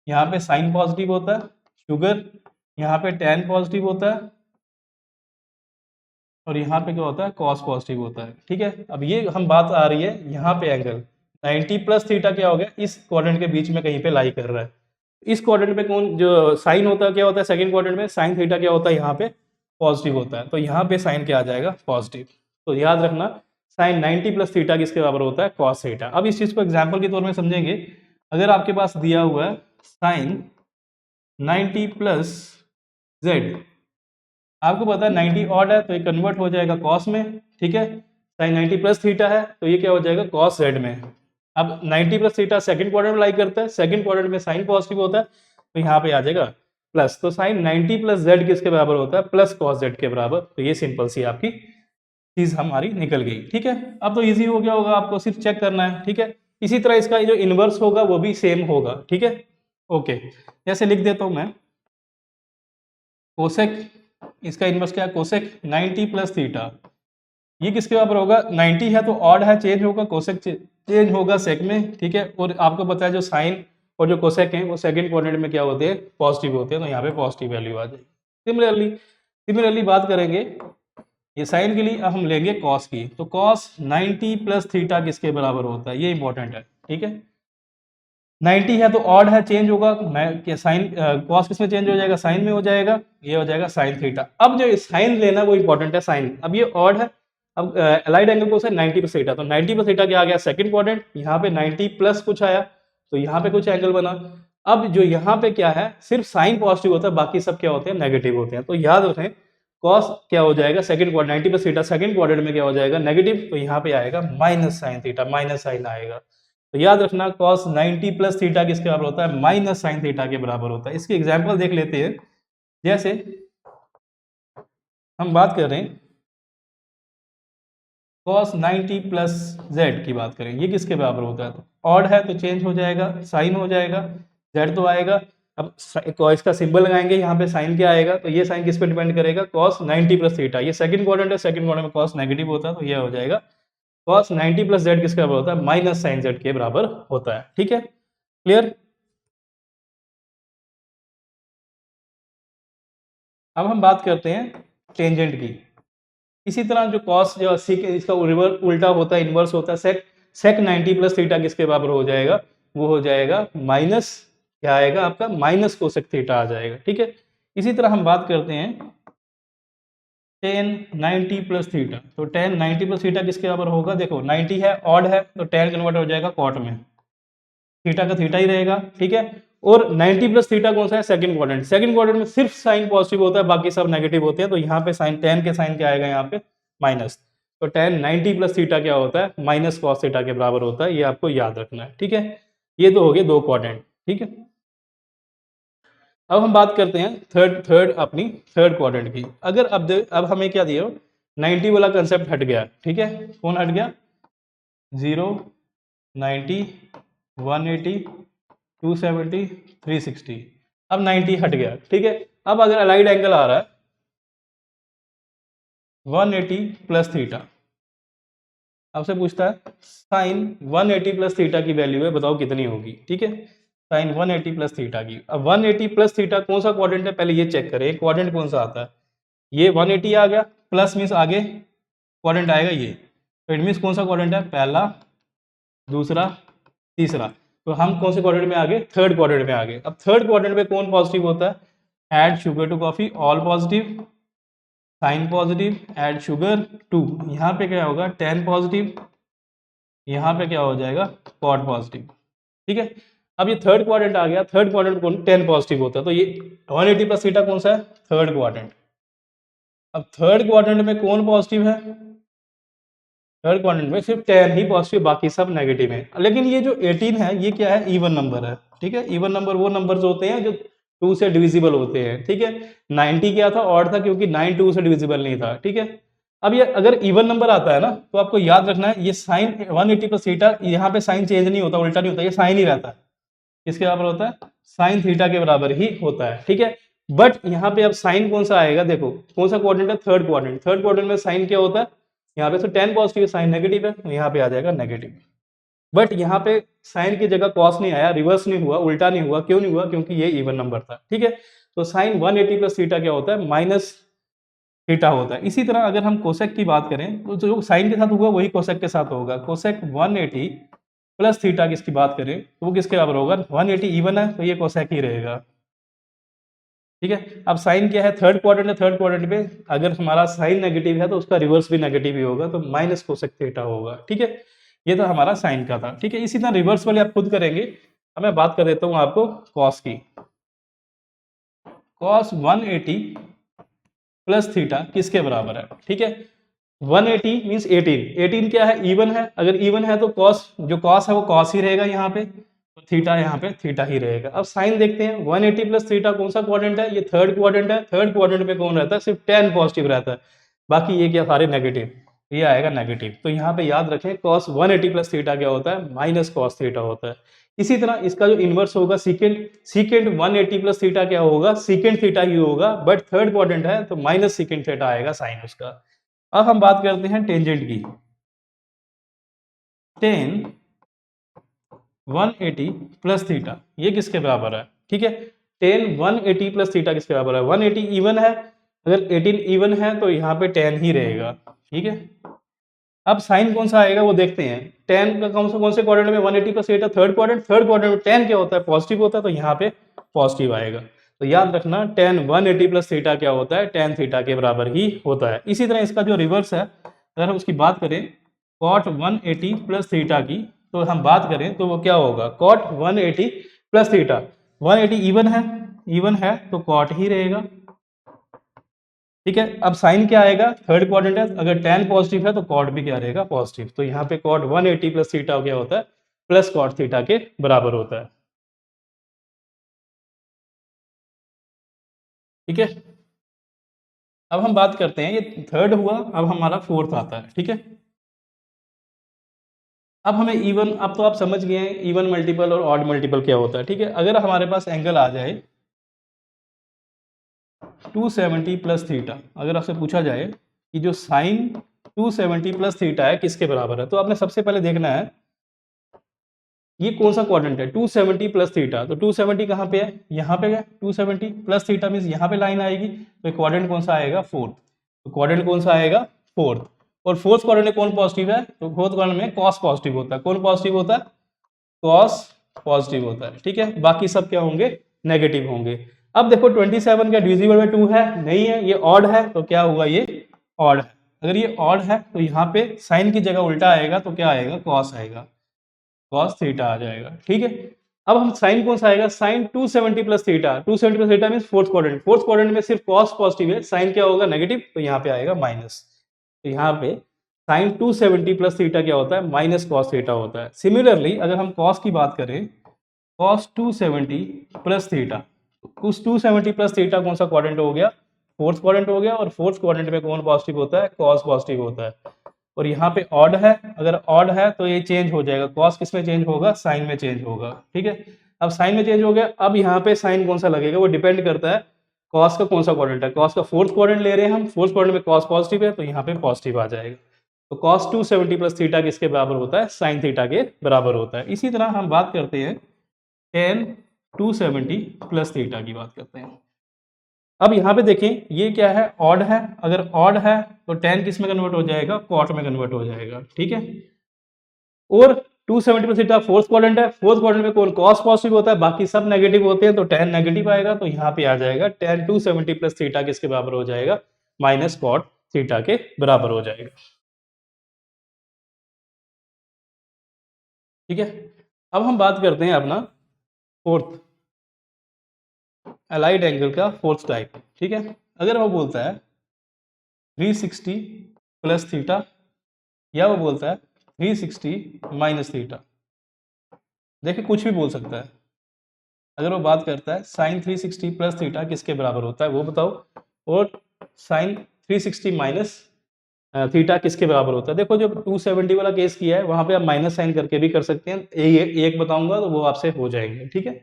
यहाँ पे साइन पॉजिटिव होता है, शुगर यहाँ पे टेन पॉजिटिव होता है, और यहाँ पे क्या होता है, कॉस पॉजिटिव होता है। ठीक है, अब ये हम बात आ रही है यहाँ पे एंगल 90 प्लस थीटा क्या हो गया, इस क्वाड्रेंट के बीच में कहीं पे लाई कर रहा है। इस क्वाड्रेंट पे कौन जो साइन होता है, क्या होता है, सेकंड क्वाड्रेंट में साइन थीटा क्या होता है, यहाँ पे पॉजिटिव होता है, तो यहाँ पे साइन क्या आ जाएगा, पॉजिटिव। तो याद रखना साइन 90 प्लस थीटा किसके बराबर होता है, कॉस थीटा। अब इस चीज को एग्जाम्पल के तौर में समझेंगे। अगर आपके पास दिया हुआ है साइन 90 प्लस जेड। आपको पता है 90 ऑड है तो ये कन्वर्ट हो जाएगा कॉस में, ठीक है। साइन 90 प्लस थीटा है तो ये क्या हो जाएगा कॉस जेड में। अब 90 प्लस थीटा सेकंड क्वाड्रेंट में लाई करता है, सेकंड क्वाड्रेंट में साइन पॉजिटिव होता है तो यहाँ पे आ जाएगा प्लस। तो साइन 90 प्लस जेड किसके बराबर होता है, प्लस कॉस जेड के बराबर। तो ये सिंपल सी आपकी चीज हमारी निकल गई, ठीक है। अब तो इजी हो गया होगा, आपको सिर्फ चेक करना है, ठीक है। इसी तरह इसका जो इनवर्स होगा वो भी सेम होगा, ठीक है। ओके, जैसे लिख देता हूं मैं कोसेक, इसका इनवर्स क्या है कोसेक 90 प्लस थीटा, ये किसके बराबर होगा 90 है तो ऑड है, चेंज होगा कोसेक चेंज होगा सेक में, ठीक है। और आपको पता है जो साइन और जो कोसेक हैं वो सेकंड क्वाड्रेंट में क्या होते हैं पॉजिटिव होते हैं, तो यहाँ पे पॉजिटिव वैल्यू आ जाएगी। सिमिलरली सिमिलरली बात करेंगे ये साइन के लिए, अब हम लेंगे कॉस की, तो कॉस 90 प्लस थीटा किसके बराबर होता है, ये इंपॉर्टेंट है, ठीक है। 90 है तो ऑड है, चेंज होगा साइन, कॉस किस में चेंज हो जाएगा साइन में हो जाएगा, ये हो जाएगा साइन थीटा। अब जो साइन लेना वो इंपॉर्टेंट है साइन, अब ये ऑड है, अब अलाइड एंगल को 90 प्लस थीटा, तो 90 प्लस थीटा क्या आ गया सेकंड क्वाड्रेंट, यहाँ पे 90 प्लस कुछ आया तो यहाँ पे कुछ एंगल बना। अब जो यहाँ पे क्या है सिर्फ साइन पॉजिटिव होता है, बाकी सब क्या होते हैं नेगेटिव होते हैं, तो याद रखें कॉस क्या हो जाएगा second quadrant 90 plus theta second quadrant में क्या हो जाएगा नेगेटिव, तो यहाँ पे आएगा minus sine theta, minus sine आएगा। तो याद रखना cos 90 प्लस थीटा किसके बराबर होता है माइनस साइन थीटा के बराबर होता है। इसकी एग्जांपल देख लेते हैं, जैसे हम बात कर रहे हैं cos 90 प्लस जेड की बात करें, ये किसके बराबर होता है, तो ऑड है तो चेंज हो जाएगा साइन हो जाएगा, जेड तो आएगा। अब cos का सिंबल लगाएंगे यहाँ पे साइन क्या आएगा, तो ये साइन किस पे डिपेंड करेगा cos 90 प्लस थीटा, ये सेकंड क्वाड्रेंट है, सेकंड क्वाड्रेंट में cos नेगेटिव होता है तो ये हो जाएगा cos 90 प्लस जेड किसके बराबर होता है माइनस साइन जेड के बराबर होता है, ठीक है। क्लियर। अब हम बात करते हैं टेंजेंट की। इसी तरह जो कॉस जो सेक इसका रिवर्स उल्टा होता है इनवर्स होता है सेक, सेक 90 प्लस थीटा किसके बराबर हो जाएगा, वो हो जाएगा माइनस क्या आएगा आपका माइनस कोसेक थीटा आ जाएगा, ठीक है। इसी तरह हम बात करते हैं टेन 90 प्लस थीटा, तो टेन 90 प्लस थीटा किसके बराबर होगा, देखो 90 है ऑड है तो टेन कन्वर्ट हो जाएगा कॉट में, थीटा का थीटा ही रहेगा, ठीक है। और 90 प्लस थीटा कौन सा है सेकंड क्वाड्रेंट, सेकंड क्वाड्रेंट में सिर्फ साइन पॉजिटिव होता है बाकी सब नेगेटिव होते हैं, तो यहाँ पे साइन टेन के साइन क्या आएगा यहाँ पे माइनस, तो टेन 90 प्लस थीटा क्या होता है माइनस कॉस थीटा के बराबर होता है, ये आपको याद रखना है, ठीक है। ये तो हो गए दो क्वाड्रेंट, ठीक है। अब हम बात करते हैं थर्ड थर्ड अपनी थर्ड क्वाड्रेंट की। अगर अब हमें क्या दिया 90 वाला कंसेप्ट हट गया, ठीक है। कौन हट गया 0 90 180 270 360, अब 90 हट गया, ठीक है। अब अगर अलाइड एंगल आ रहा है 180 प्लस थीटा, आपसे पूछता है साइन 180 प्लस थीटा की वैल्यू है बताओ कितनी होगी, ठीक है। साइन 180 प्लस थीटा की, अब 180 प्लस थीटा कौन सा क्वाड्रेंट है पहले ये चेक करें, क्वाड्रेंट कौन सा आता है, ये 180 आ गया प्लस मीन्स आगे क्वाड्रेंट आएगा ये, तो इट मीन्स कौन सा क्वाड्रेंट है पहला दूसरा तीसरा, तो हम कौन से क्वाड्रेंट में आ गए थर्ड क्वाड्रेंट में आ गए। अब थर्ड क्वाड्रेंट में कौन पॉजिटिव होता है add sugar to coffee all positive, sine positive add sugar to, यहाँ पे क्या होगा टेन पॉजिटिव, यहाँ पे क्या हो जाएगा कॉट पॉजिटिव, ठीक है। अब ये थर्ड क्वाड्रेंट आ गया, थर्ड क्वाड्रेंट कौन टेन पॉजिटिव होता है, तो ये 180 प्लस थीटा कौन सा है थर्ड क्वाड्रेंट। अब थर्ड क्वाड्रेंट में कौन पॉजिटिव है, थर्ड क्वाड्रेंट में सिर्फ 10 ही पॉजिटिव बाकी सब नेगेटिव है, लेकिन ये जो 18 है ये क्या है इवन नंबर है, ठीक है। इवन नंबर वो नंबर्स होते हैं जो 2 से डिविजिबल होते हैं, ठीक है। 90 क्या था ऑड था क्योंकि 9 2 से डिविजिबल नहीं था, ठीक है। अब ये अगर इवन नंबर आता है ना तो आपको याद रखना है ये साइन 180 प्लस थीटा, यहाँ पे साइन चेंज नहीं होता उल्टा नहीं होता, ये साइन ही रहता है, किसके बराबर होता है साइन थीटा के बराबर ही होता है, ठीक है। बट यहाँ पे अब साइन कौन सा आएगा, देखो कौन सा क्वाड्रेंट है थर्ड क्वाड्रेंट, थर्ड क्वाड्रेंट में साइन क्या होता है यहाँ पे तो 10 पॉजिटिव है साइन नेगेटिव है तो यहाँ पे आ जाएगा नेगेटिव। बट यहाँ पे साइन की जगह कॉस नहीं आया, रिवर्स नहीं हुआ, उल्टा नहीं हुआ, क्यों नहीं हुआ क्योंकि ये इवन नंबर था, ठीक है। तो साइन 180 प्लस थीटा क्या होता है माइनस थीटा होता है। इसी तरह अगर हम कोसेक की बात करें तो जो साइन के साथ होगा वही कोसेक के साथ होगा, कोसेक 180 प्लस थीटा किसकी बात करें तो वो किसके बराबर होगा 180 इवन है तो ये कोसेक ही रहेगा, ठीक है। अब साइन क्या है थर्ड क्वाड्रेंट है, थर्ड क्वाड्रेंट में अगर हमारा साइन नेगेटिव है तो उसका रिवर्स भी नेगेटिव ही होगा तो माइनस कोसेक थीटा होगा, ठीक है। ये तो हमारा साइन का था, ठीक है। इसी तरह रिवर्स वाले आप खुद करेंगे। अब मैं बात कर देता हूँ आपको कॉस की। cos 180 प्लस थीटा किसके बराबर है? ठीक है, 180 मीन्स 18 क्या है? इवन है। अगर इवन है तो cos, जो cos है वो cos ही रहेगा यहाँ पे, तो थीटा यहाँ पे थीटा ही रहेगा। अब साइन देखते हैं, 180 प्लस थीटा कौन सा क्वाड्रेंट है? ये थर्ड क्वाड्रेंट है। थर्ड क्वाड्रेंट में कौन रहता है? सिर्फ tan पॉजिटिव रहता है, बाकी ये क्या सारे नेगेटिव, ये आएगा नेगेटिव। तो यहाँ पे याद रखें cos 180 प्लस थीटा क्या होता है? माइनस cos थीटा होता है। इसी तरह इसका जो इनवर्स होगा सीकेंट 180 प्लस थीटा क्या होगा? सीकेंट थीटा ही होगा, बट थर्ड क्वाड्रेंट है तो माइनस सीकेंट थीटा आएगा साइन उसका। अब हम बात करते हैं टेंजेंट की। टेन 180 प्लस थीटा ये किसके बराबर है? ठीक है, टेन 180 प्लस थीटा किसके बराबर है? 180 इवन है, अगर 18 इवन है तो यहाँ पे टेन ही रहेगा। ठीक है, अब साइन कौन सा आएगा वो देखते हैं। टेन का कौन से क्वाड्रेंट में? 180 प्लस थीटा थर्ड क्वाड्रेंट में टेन क्या होता है? पॉजिटिव होता है, तो यहाँ पे पॉजिटिव आएगा। तो याद रखना टेन 180 प्लस थीटा क्या होता है? टेन थीटा के बराबर ही होता है। इसी तरह इसका जो रिवर्स है, अगर हम उसकी बात करें कॉट 180 प्लस थीटा की, तो हम बात करें तो वो क्या होगा? कॉट 180 प्लस थीटा, 180 इवन है तो कॉट ही रहेगा। ठीक है, अब साइन क्या आएगा? थर्ड क्वाड्रेंट है, अगर tan पॉजिटिव है तो कॉट भी क्या रहेगा? पॉजिटिव। तो यहाँ पे कॉट 180 प्लस थीटा क्या होता है? प्लस कॉट थीटा के बराबर होता है। ठीक है, अब हम बात करते हैं, ये थर्ड हुआ, अब हमारा फोर्थ आता है। ठीक है, अब हमें इवन, अब तो आप समझ गए हैं इवन मल्टीपल और ऑड मल्टीपल क्या होता है। ठीक है, अगर हमारे पास एंगल आ जाए 270 प्लस थीटा, अगर आपसे पूछा जाए कि जो साइन 270 प्लस थीटा है किसके बराबर है, तो आपने सबसे पहले देखना है ये कौन सा क्वाड्रेंट है? 270 प्लस थीटा, तो 270 कहाँ पे है? यहाँ पे है। 270 प्लस थीटा मीन्स यहाँ पे लाइन आएगी, तो क्वाड्रेंट कौन सा आएगा? फोर्थ। तो क्वाड्रेंट कौन सा आएगा? फोर्थ। और फोर्थ क्वाड्रेंट में कौन पॉजिटिव है? तो फोर्थ क्वाड्रेंट में कॉस पॉजिटिव होता है। कौन पॉजिटिव होता है? कॉस पॉजिटिव होता है। ठीक है, बाकी सब क्या होंगे? नेगेटिव होंगे। अब देखो 27 क्या डिविजिबल बाय 2 है? नहीं है, ये ऑड है, तो क्या हुआ? ये ऑड है। अगर ये ऑड है तो यहाँ पे साइन की जगह उल्टा आएगा, तो क्या आएगा? कॉस आएगा, कॉस थीटा आ जाएगा। ठीक है, अब हम साइन कौन सा आएगा? Sine 270 plus theta, 270 plus theta means fourth quadrant. Fourth quadrant में सिर्फ कॉस पॉजिटिव है, साइन क्या होगा? नेगेटिव, तो यहाँ पे आएगा माइनस। तो यहाँ पे साइन 270 प्लस थीटा क्या होता है? माइनस कॉस थीटा होता है। सिमिलरली अगर हम कॉस की बात करें, कॉस 270 प्लस थीटा, उस 270 प्लस थीटा कौन सा क्वाड्रेंट हो गया? फोर्थ क्वाड्रेंट हो गया, और फोर्थ क्वाड्रेंट में कौन पॉजिटिव होता है? कॉस पॉजिटिव होता है। और यहाँ पे ऑड है, अगर ऑड है तो ये चेंज हो जाएगा, कॉस किस में चेंज होगा? साइन में चेंज होगा। ठीक है, अब साइन में चेंज हो गया, अब यहाँ पे साइन कौन सा लगेगा? वो डिपेंड करता है कॉस का कौन सा क्वाड्रेंट है। कॉस का फोर्थ क्वाड्रेंट ले रहे हैं हम, फोर्थ क्वाड्रेंट में कॉस पॉजिटिव है, तो यहाँ पे पॉजिटिव आ जाएगा। तो कॉस 270 प्लस थीटा किसके बराबर होता है? साइन थीटा के बराबर होता है। इसी तरह हम बात करते हैं टेन 270 प्लस थीटा की बात करते हैं। अब यहाँ पे देखें ये क्या है? ऑड है, अगर ऑड है तो tan किस में कन्वर्ट हो जाएगा? कॉट में कन्वर्ट हो जाएगा। ठीक है, और 270 प्लस थीटा फोर्थ क्वाड्रेंट है, फोर्थ क्वाड्रेंट में कौन? कॉस पॉजिटिव होता है, बाकी सब नेगेटिव होते हैं, तो tan नेगेटिव आएगा, तो यहाँ पे आ जाएगा tan 270 प्लस थीटा किसके बराबर हो जाएगा? माइनस कॉट थीटा के बराबर हो जाएगा। ठीक है, अब हम बात करते हैं अपना फोर्थ अलाइड एंगल का फोर्थ टाइप। ठीक है, अगर वो बोलता है 360 प्लस थीटा, या वो बोलता है 360 माइनस थीटा, देखिए कुछ भी बोल सकता है। अगर वो बात करता है साइन 360 प्लस थीटा किसके बराबर होता है वो बताओ, और साइन 360 माइनस थीटा किसके बराबर होता है। देखो जो 270 वाला केस किया है वहां पे आप माइनस साइन करके भी कर सकते हैं, एक बताऊंगा तो वो आपसे हो जाएंगे। ठीक है,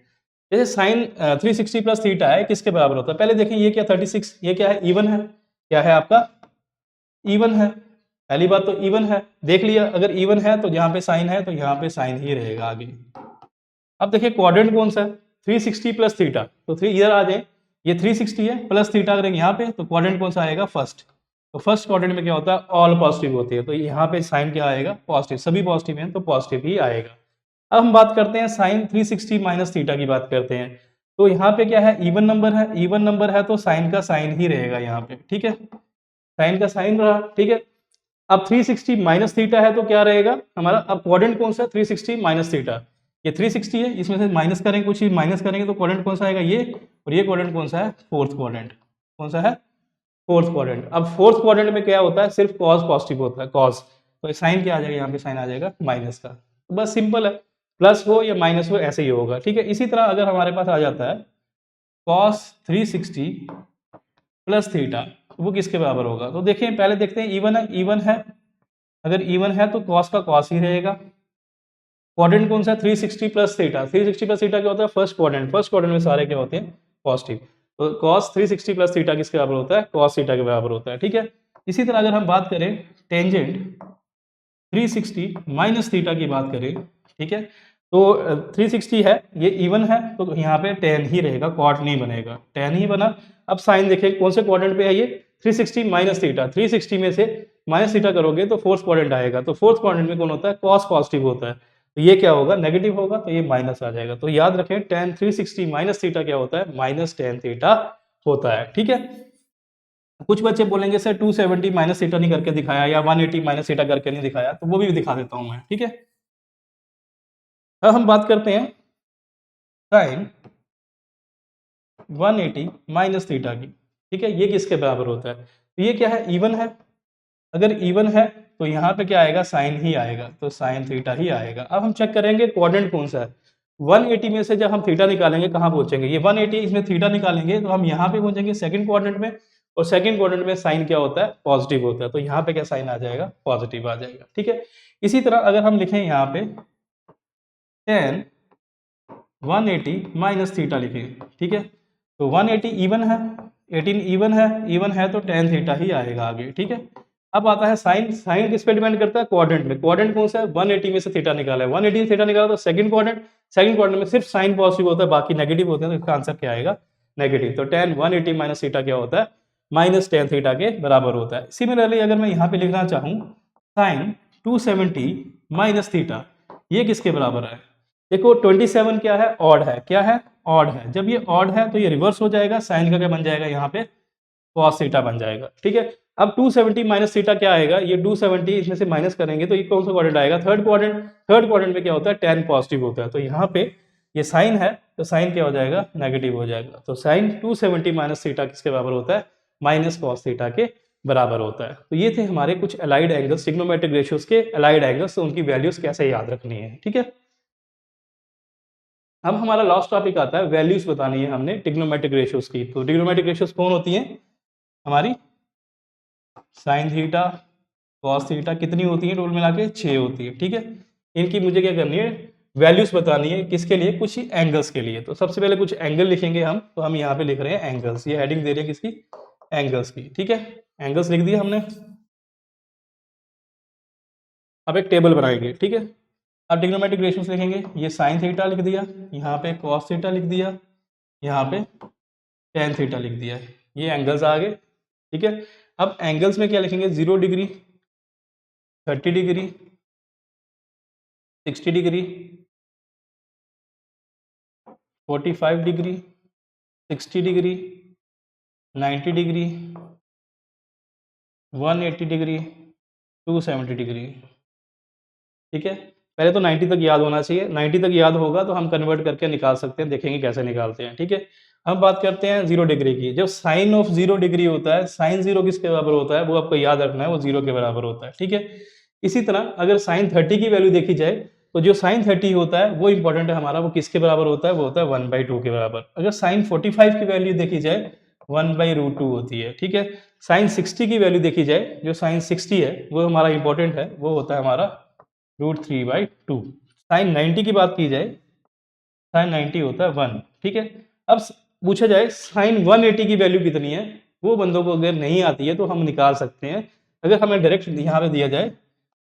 जैसे साइन 360 प्लस थीटा है किसके बराबर होता है? पहले देखिए ये क्या 36, ये क्या है? इवन है। क्या है आपका? इवन है। पहली बात तो इवन है, देख लिया, अगर इवन है तो यहाँ पे साइन है, तो यहाँ पे साइन ही रहेगा आगे। अब देखिए क्वाड्रेंट कौन सा है? 360 प्लस थीटा, तो थ्री इधर आ जाए, ये 360 है प्लस थीटा करेंगे यहाँ पे, तो क्वाड्रेंट कौन सा आएगा? फर्स्ट। तो फर्स्ट क्वाड्रेंट में क्या होता है? ऑल पॉजिटिव होती है, तो यहाँ पे साइन क्या आएगा? पॉजिटिव, सभी पॉजिटिव हैं तो पॉजिटिव ही आएगा। अब हम बात करते हैं साइन 360 माइनस थीटा की बात करते हैं, तो यहाँ पे क्या है? इवन नंबर है, इवन नंबर है तो साइन का साइन ही रहेगा यहाँ पे। ठीक है, साइन का साइन रहा। ठीक है, अब 360 माइनस थीटा है तो क्या रहेगा हमारा? अब क्वाड्रेंट कौन सा है? 360 माइनस थीटा, ये 360 है, इसमें से माइनस करेंगे, कुछ माइनस करेंगे तो क्वाड्रेंट कौन सा आएगा, ये, और ये क्वाड्रेंट कौन सा है, फोर्थ क्वाड्रेंट। कौन सा है, फोर्थ क्वाड्रेंट। अब फोर्थ क्वाड्रेंट में क्या होता है, सिर्फ कॉस पॉजिटिव होता है, कॉस, तो साइन क्या आ जाएगा, यहाँ पे साइन आ जाएगा माइनस का। तो बस सिंपल है, प्लस हो या माइनस हो ऐसे ही होगा, ठीक है। इसी तरह अगर हमारे पास आ जाता है कॉस 360 प्लस थीटा, वो किसके बराबर होगा, तो देखिए पहले देखते हैं, इवन है, इवन है, अगर इवन है तो कॉस का कॉस ही रहेगा। क्वाड्रेंट कौन सा है, 360 प्लस थीटा, 360 प्लस थीटा क्या होता है, फर्स्ट क्वाड्रेंट, फर्स्ट क्वाड्रेंट में सारे क्या होते हैं, पॉजिटिव, तो कॉस 360 प्लस थीटा किसके बराबर होता है, कॉस थीटा के बराबर होता है, ठीक है। इसी तरह अगर हम बात करें टेंजेंट 360 माइनस थीटा की बात करें, ठीक है, तो 360 है, ये इवन है, तो यहाँ पे tan ही रहेगा, कॉट नहीं बनेगा, tan ही बना। अब साइन देखें कौन से क्वाड्रेंट पे है ये, 360 माइनस थीटा, 360 में से माइनस थीटा करोगे तो फोर्थ क्वाड्रेंट आएगा, तो फोर्थ क्वाड्रेंट में कौन होता है, कॉस पॉजिटिव होता है, तो ये क्या होगा, नेगेटिव होगा, तो ये माइनस आ जाएगा। तो याद रखें tan 360 माइनस थीटा क्या होता है, माइनस tan थीटा होता है, ठीक है। कुछ बच्चे बोलेंगे सर 270 माइनस थीटा नहीं करके दिखाया, या 180 माइनस थीटा करके नहीं दिखाया, तो वो भी दिखा देता हूं मैं, ठीक है। अब हम बात करते हैं साइन 180 माइनस थीटा की, ठीक है, ये किसके बराबर होता है, तो ये क्या है, इवन है, अगर इवन है तो यहाँ पे क्या आएगा, साइन ही आएगा, तो साइन थीटा ही आएगा। अब हम चेक करेंगे क्वाड्रेंट कौन सा है, 180 में से जब हम थीटा निकालेंगे कहाँ पहुंचेंगे, ये 180 इसमें थीटा निकालेंगे तो हम यहाँ पे पहुंचेंगे सेकंड क्वाड्रेंट में, और सेकंड क्वाड्रेंट में साइन क्या होता है, पॉजिटिव होता है, तो यहाँ पे क्या साइन आ जाएगा, पॉजिटिव आ जाएगा, ठीक है। इसी तरह अगर हम लिखें यहाँ पे tan 180 माइनस थीटा लिखें, ठीक है, तो 180 इवन है, 18 इवन है तो tan थीटा ही आएगा आगे, ठीक है। अब आता है साइन, साइन किस पे डिपेंड करता है, क्वाड्रेंट में, क्वाड्रेंट कौन सा है, 180 में से थीटा निकाला है, 180 से थीटा निकाला तो सेकंड क्वाड्रेंट, सेकंड क्वाड्रेंट में सिर्फ साइन पॉजिटिव होता है, बाकी नेगेटिव होते हैं, तो इसका आंसर क्या आएगा, नेगेटिव। तो tan 180 माइनस थीटा क्या होता है, माइनस tan थीटा के बराबर होता है। सिमिलरली अगर मैं यहाँ पे लिखना चाहूँ साइन 270 माइनस थीटा, ये किसके बराबर है, देखो 27 क्या है, ऑड है, क्या है, ऑड है, जब ये ऑड है तो ये रिवर्स हो जाएगा, साइन का क्या बन जाएगा, यहाँ पे cos थीटा बन जाएगा, ठीक है। अब 270 माइनस थीटा क्या आएगा, ये 270 इसमें से माइनस करेंगे तो ये कौन सा क्वाड्रेंट आएगा, थर्ड क्वाड्रेंट, थर्ड क्वाड्रेंट में क्या होता है, tan पॉजिटिव होता है, तो यहाँ पे ये साइन है तो साइन क्या हो जाएगा, नेगेटिव हो जाएगा, तो साइन 270 माइनस थीटा किसके बराबर होता है, माइनस cos थीटा के बराबर होता है। तो ये थे हमारे कुछ अलाइड एंगल्स, ट्रिग्नोमेट्रिक रेशियोज के अलाइड एंगल्स, तो उनकी वैल्यूज कैसे याद रखनी है, ठीक है। अब हमारा लास्ट टॉपिक आता है, वैल्यूज बतानी है हमने ट्रिग्नोमेट्रिक रेशियोज की। तो ट्रिग्नोमेट्रिक रेशियोज कौन होती हैं हमारी, साइन थीटा, कॉस थीटा, कितनी होती है, टोटल मिला के 6 होती है, ठीक है। इनकी मुझे क्या करनी है, वैल्यूज बतानी है, किसके लिए, कुछ एंगल्स के लिए। तो सबसे पहले कुछ एंगल लिखेंगे हम, तो हम यहाँ पे लिख रहे हैं एंगल्स, ये हेडिंग दे रहे हैं किसकी, एंगल्स की, ठीक है। एंगल्स लिख दिया हमने, अब एक टेबल बनाएंगे, ठीक है। अब ट्रिग्नोमेट्रिक रेशियोज लिखेंगे, ये साइन थीटा लिख दिया, यहाँ पे कॉस थीटा लिख दिया, यहाँ पे tan थीटा लिख दिया, ये एंगल्स आ गए, ठीक है। अब एंगल्स में क्या लिखेंगे, 0 degree, 30 degree, 60 degree, 45 degree, 60 degree, 90 degree, 180 degree, 270 degree, ठीक है। पहले तो 90 तक याद होना चाहिए, 90 तक याद होगा तो हम कन्वर्ट करके निकाल सकते हैं, देखेंगे कैसे निकालते हैं, ठीक है। हम बात करते हैं 0 डिग्री की, जब साइन ऑफ 0 डिग्री होता है, साइन 0 किसके बराबर होता है, वो आपको याद रखना है, वो 0 के बराबर होता है, ठीक है। इसी तरह अगर साइन 30 की वैल्यू देखी जाए, तो जो साइन 30 होता है वो इंपॉर्टेंट है हमारा, वो किसके बराबर होता है, वो होता है 1/2 के बराबर। अगर साइन 45 की वैल्यू देखी जाए, 1/√2 होती है, ठीक है। साइन 60 की वैल्यू देखी जाए, जो साइन 60 है वो हमारा इंपॉर्टेंट है, वो होता है हमारा √3/2। साइन 90 की बात की जाए, साइन 90 होता है 1, ठीक है। अब पूछा जाए साइन 180 की वैल्यू कितनी है, वो बंदों को अगर नहीं आती है तो हम निकाल सकते हैं। अगर हमें डायरेक्ट यहाँ पे दिया जाए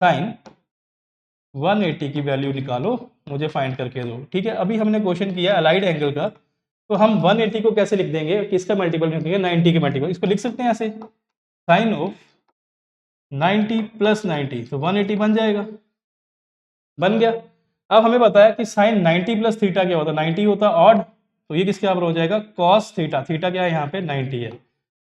साइन 180 की वैल्यू निकालो, मुझे फाइंड करके दो, ठीक है। अभी हमने क्वेश्चन किया अलाइड एंगल का, तो हम 180 को कैसे लिख देंगे, किसका मल्टीपल लिखेंगे, 90 के मल्टीपल, इसको लिख सकते हैं ऐसे, साइन ऑफ 90 प्लस 90, तो 180 बन जाएगा, बन गया। अब हमें पता है कि साइन 90 प्लस थीटा क्या होता है, 90 होता है ऑड, तो ये किसके बराबर हो जाएगा, कॉस थीटा, थीटा क्या है यहाँ पे 90 है,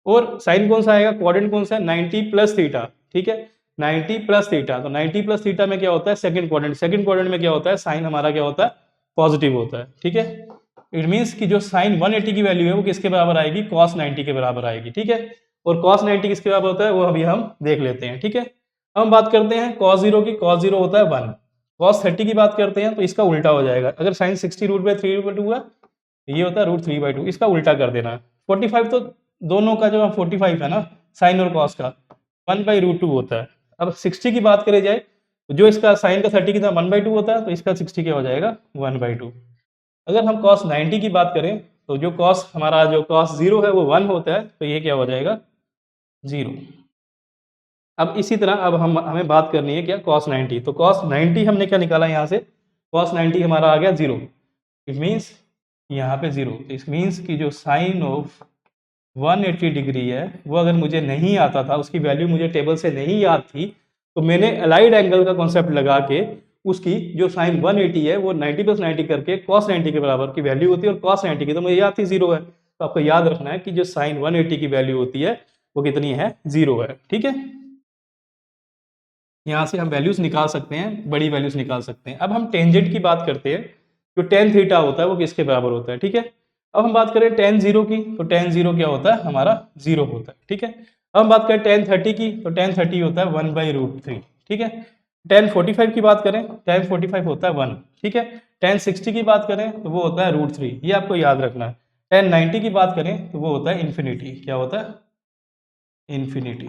और साइन कौन सा आएगा, क्वाड्रेंट कौन सा है, 90 प्लस थीटा, ठीक है, 90 प्लस थीटा, तो 90 प्लस थीटा में क्या होता है, सेकंड क्वाड्रेंट, सेकंड क्वाड्रेंट में क्या होता है, साइन हमारा क्या होता है पॉजिटिव होता है, ठीक है। इट मीन्स कि जो साइन 180 की वैल्यू है वो किसके बराबर आएगी, cos 90 के बराबर आएगी, ठीक है। और cos 90 किसके बराबर होता है वो अभी हम देख लेते हैं, ठीक है। अब हम बात करते हैं cos 0 की। cos 0 होता है 1। cos 30 की बात करते हैं तो इसका उल्टा हो जाएगा। अगर साइन 60 √3/2 है, ये होता है √3/2, इसका उल्टा कर देना है। 45 तो दोनों का जो 45 है ना, साइन और cos का 1/√2 होता है। अब 60 की बात करी जाए तो जो इसका साइन का 30 की तरह 1/2 होता है, तो इसका 60 क्या हो जाएगा, 1/2। अगर हम cos 90 की बात करें तो जो cos हमारा जो cos 0 है वो 1 होता है, तो ये क्या हो जाएगा, 0। अब इसी तरह अब हम हमें बात करनी है क्या, cos 90। तो cos 90 हमने क्या निकाला यहाँ से, cos 90 हमारा आ गया 0। इट मीन्स यहाँ पे 0। इट मीन्स कि जो साइन ऑफ 180 डिग्री है वो अगर मुझे नहीं आता था, उसकी वैल्यू मुझे टेबल से नहीं याद थी, तो मैंने अलाइड एंगल का कॉन्सेप्ट लगा के उसकी जो साइन 180 है वो 90 + 90 करके cos 90 के बराबर की वैल्यू होती है, और cos 90 की तो मुझे याद थी 0 है। तो आपको याद रखना है कि जो साइन 180 की वैल्यू होती है वो कितनी है, 0 है, ठीक है। यहाँ से हम वैल्यूज निकाल सकते हैं, बड़ी वैल्यूज निकाल सकते हैं। अब हम टेंजेंट की बात करते हैं। जो tan थीटा होता है वो किसके बराबर होता है, ठीक है। अब हम बात करें tan 0 की, तो tan 0 क्या होता है, हमारा 0 होता है, ठीक है। अब हम बात करें tan 30 की, तो tan 30 होता है 1/√3, ठीक है। tan 45 की बात करें, tan 45 होता है 1, ठीक है। tan 60 की बात करें तो वो होता है √3, ये आपको याद रखना है। tan 90 की बात करें तो वो होता है इन्फिनिटी, क्या होता है, इन्फिनिटी,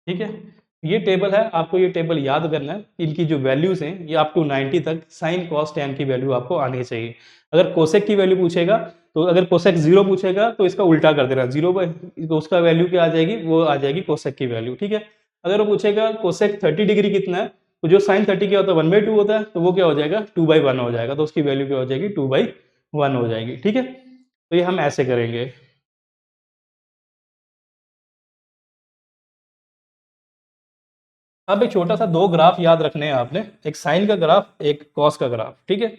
ठीक है। ये टेबल है, आपको ये टेबल याद करना है। इनकी जो वैल्यूज हैं ये अप टू 90 तक साइन कॉस टैन की वैल्यू आपको आनी चाहिए। अगर कोसेक की वैल्यू पूछेगा, तो अगर कोसेक 0 पूछेगा तो इसका उल्टा कर देना, 0 तो उसका वैल्यू क्या आ जाएगी, वो आ जाएगी कोसेक की वैल्यू, ठीक है। अगर वो पूछेगा कोसेक 30 डिग्री कितना है, तो जो साइन 30 क्या होता है 1/2 होता है, तो वो क्या हो जाएगा 2/1 हो जाएगा, तो उसकी वैल्यू क्या हो जाएगी 2/1 हो जाएगी, ठीक है। तो ये हम ऐसे करेंगे। अब एक छोटा सा 2 ग्राफ याद रखने हैं आपने, एक साइन का ग्राफ, एक कॉस का ग्राफ, ठीक है।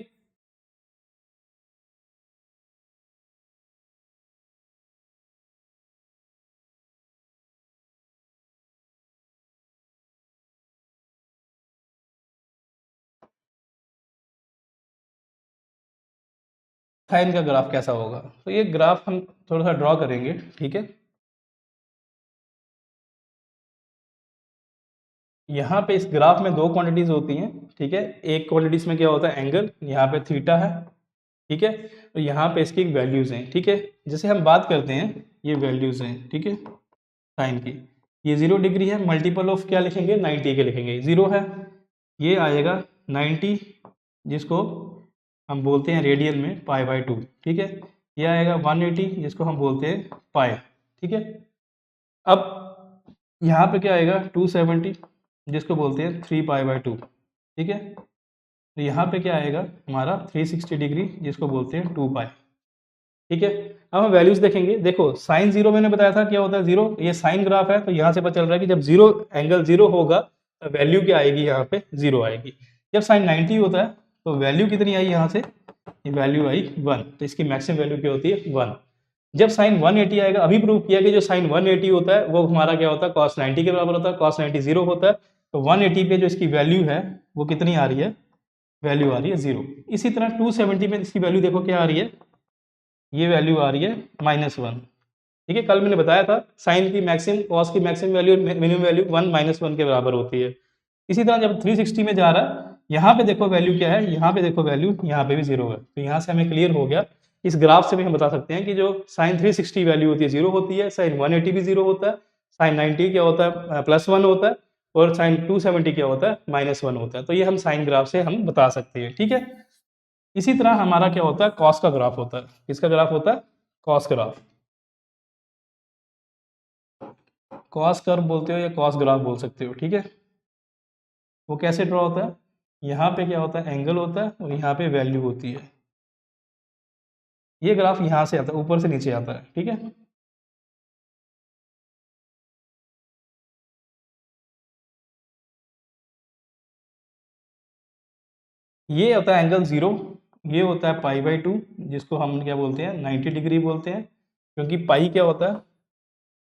साइन का ग्राफ कैसा होगा, तो ये ग्राफ हम थोड़ा सा ड्रॉ करेंगे, ठीक है। यहाँ पे इस ग्राफ में 2 क्वांटिटीज होती हैं, ठीक है। एक क्वांटिटीज में क्या होता है, एंगल, यहाँ पे थीटा है, ठीक है। तो यहाँ पे इसकी वैल्यूज हैं, ठीक है। जैसे हम बात करते हैं, ये वैल्यूज हैं, ठीक है, साइन की। ये 0 डिग्री है, मल्टीपल ऑफ क्या लिखेंगे, 90 के लिखेंगे। 0 है, ये आएगा 90, जिसको हम बोलते हैं रेडियन में π/2, ठीक है। ये आएगा 180, जिसको हम बोलते हैं पाई, ठीक है। अब यहाँ पे क्या आएगा 270, जिसको बोलते हैं 3π/2, ठीक है। तो यहाँ पे क्या आएगा हमारा 360 डिग्री, जिसको बोलते हैं 2π, ठीक है। अब हम वैल्यूज देखेंगे। देखो साइन 0 मैंने बताया था क्या होता है 0, ये साइन ग्राफ है, तो यहाँ से पता चल रहा है कि जब 0 एंगल 0 होगा तो वैल्यू क्या आएगी, यहाँ पे 0 आएगी। जब साइन 90 होता है तो वैल्यू कितनी आई यहाँ से, ये वैल्यू आई 1, तो इसकी मैक्सिमम वैल्यू क्या होती है 1। जब साइन 180 आएगा, अभी प्रूव किया कि जो साइन 180 होता है वो हमारा क्या होता है, cos 90 के बराबर होता है। cos 90 0 होता है, तो 180 पे जो इसकी वैल्यू है वो कितनी आ रही है, वैल्यू आ रही है 0। इसी तरह 270 में इसकी वैल्यू देखो क्या आ रही है, ये वैल्यू आ रही है -1, ठीक है। कल मैंने बताया था साइन की मैक्सिमम, कॉस की मैक्सिमम वैल्यू, मिनिमम वैल्यू 1 -1 के बराबर होती है। इसी तरह जब 360 में जा रहा है, यहाँ पे देखो वैल्यू क्या है, यहाँ पे देखो वैल्यू, यहाँ पे भी 0 है। तो यहाँ से हमें क्लियर हो गया, इस ग्राफ से भी हम बता सकते हैं कि जो साइन 360 वैल्यू होती है 0 होती है, साइन 180 भी 0 होता है, साइन 90 क्या होता है +1 होता है, और साइन 270 क्या होता है -1 होता है। तो ये हम साइन ग्राफ से हम बता सकते हैं, ठीक है। इसी तरह हमारा क्या होता है, कॉस का ग्राफ होता है। किसका ग्राफ होता है, कॉस ग्राफ। कॉस कर्व बोलते हो या कॉस ग्राफ बोल सकते हो, ठीक है। वो कैसे ड्रॉ होता है, यहाँ पे क्या होता है, एंगल होता है, और यहाँ पे वैल्यू होती है। ये ग्राफ यहाँ से आता है, ऊपर से नीचे आता है, ठीक है। ये होता है एंगल 0, ये होता है π/2, जिसको हम क्या बोलते हैं 90 डिग्री बोलते हैं, क्योंकि पाई क्या होता है,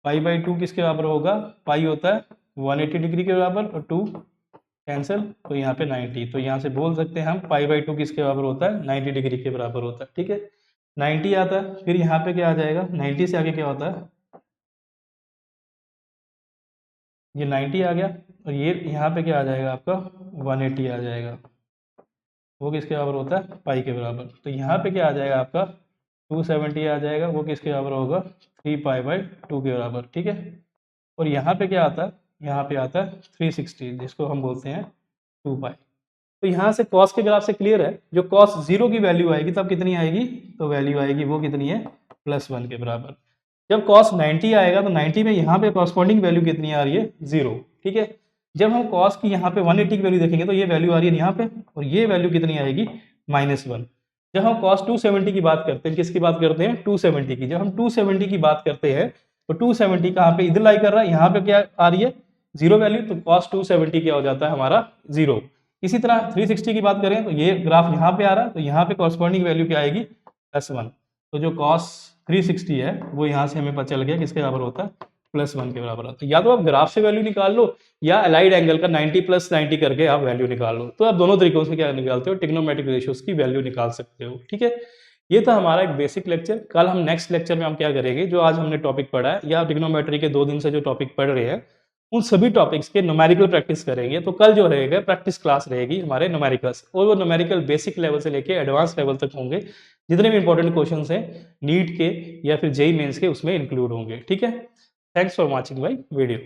π/2 किसके बराबर होगा, पाई होता है 180 डिग्री के बराबर, और 2 कैंसिल, तो यहाँ पे 90, तो यहाँ से बोल सकते हैं हम π/2 किसके बराबर होता है, 90 डिग्री के बराबर होता है। ठीक है, 90 आता है, फिर यहाँ पे क्या आ जाएगा, 90 से आगे क्या होता है, ये 90 आ गया, और ये यहाँ पे क्या आ जाएगा आपका 180 आ जाएगा, वो किसके बराबर होता है, पाई के बराबर। तो यहाँ पे क्या आ जाएगा आपका 270 आ जाएगा, वो किसके बराबर होगा, 3π/2 के बराबर। ठीक है, और यहाँ पे क्या आता है, यहाँ पे आता है 360, जिसको हम बोलते हैं 2π। तो यहाँ से कॉस के ग्राफ से क्लियर है, जो कॉस 0 की वैल्यू आएगी तब कितनी आएगी, तो वैल्यू आएगी वो कितनी है, +1 के बराबर। जब कॉस 90 आएगा तो 90 में यहाँ पे कॉरस्पॉन्डिंग वैल्यू कितनी आ रही है, 0। ठीक है, जब हम कॉस की यहाँ पे 180 की वैल्यू देखेंगे तो ये वैल्यू आ रही है यहाँ पे, और ये वैल्यू कितनी आएगी, -1। जब हम कॉस 270 की बात करते हैं, किसकी बात करते हैं, 270 की, जब हम 270 की बात करते हैं तो 270 कहाँ पे, इधर लाई कर रहा है, यहाँ पे क्या आ रही है, 0 वैल्यू, तो कॉस 270 क्या हो जाता है हमारा, 0। इसी तरह 360 की बात करें तो ये ग्राफ यहाँ पे आ रहा है, तो यहाँ पे कॉरस्पॉन्डिंग वैल्यू क्या आएगी, +1। तो जो कॉस 360 है वो यहाँ से हमें पता चल गया किसके बराबर होता है, +1 के बराबर आता है। या तो आप ग्राफ से वैल्यू निकाल लो, या अलाइड एंगल का 90 + 90 करके आप वैल्यू निकाल लो। तो आप दोनों तरीकों से क्या निकालते हो, ट्रिग्नोमेट्रिक रेशियोज की वैल्यू निकाल सकते हो। ठीक है, ये था हमारा एक बेसिक लेक्चर। कल हम नेक्स्ट लेक्चर में हम क्या करेंगे, जो आज हमने टॉपिक पढ़ा है या ट्रिग्नोमेट्री के 2 दिन से जो टॉपिक पढ़ रहे हैं, उन सभी टॉपिक्स के न्यूमेरिकल प्रैक्टिस करेंगे। तो कल जो रहेगा प्रैक्टिस क्लास रहेगी हमारे न्यूमेरिकल्स, और वो न्यूमेरिकल बेसिक लेवल से लेके एडवांस लेवल तक होंगे। जितने भी इंपॉर्टेंट क्वेश्चंस हैं नीट के या फिर जेईई मेंस के, उसमें इंक्लूड होंगे। ठीक है, thanks for watching my video.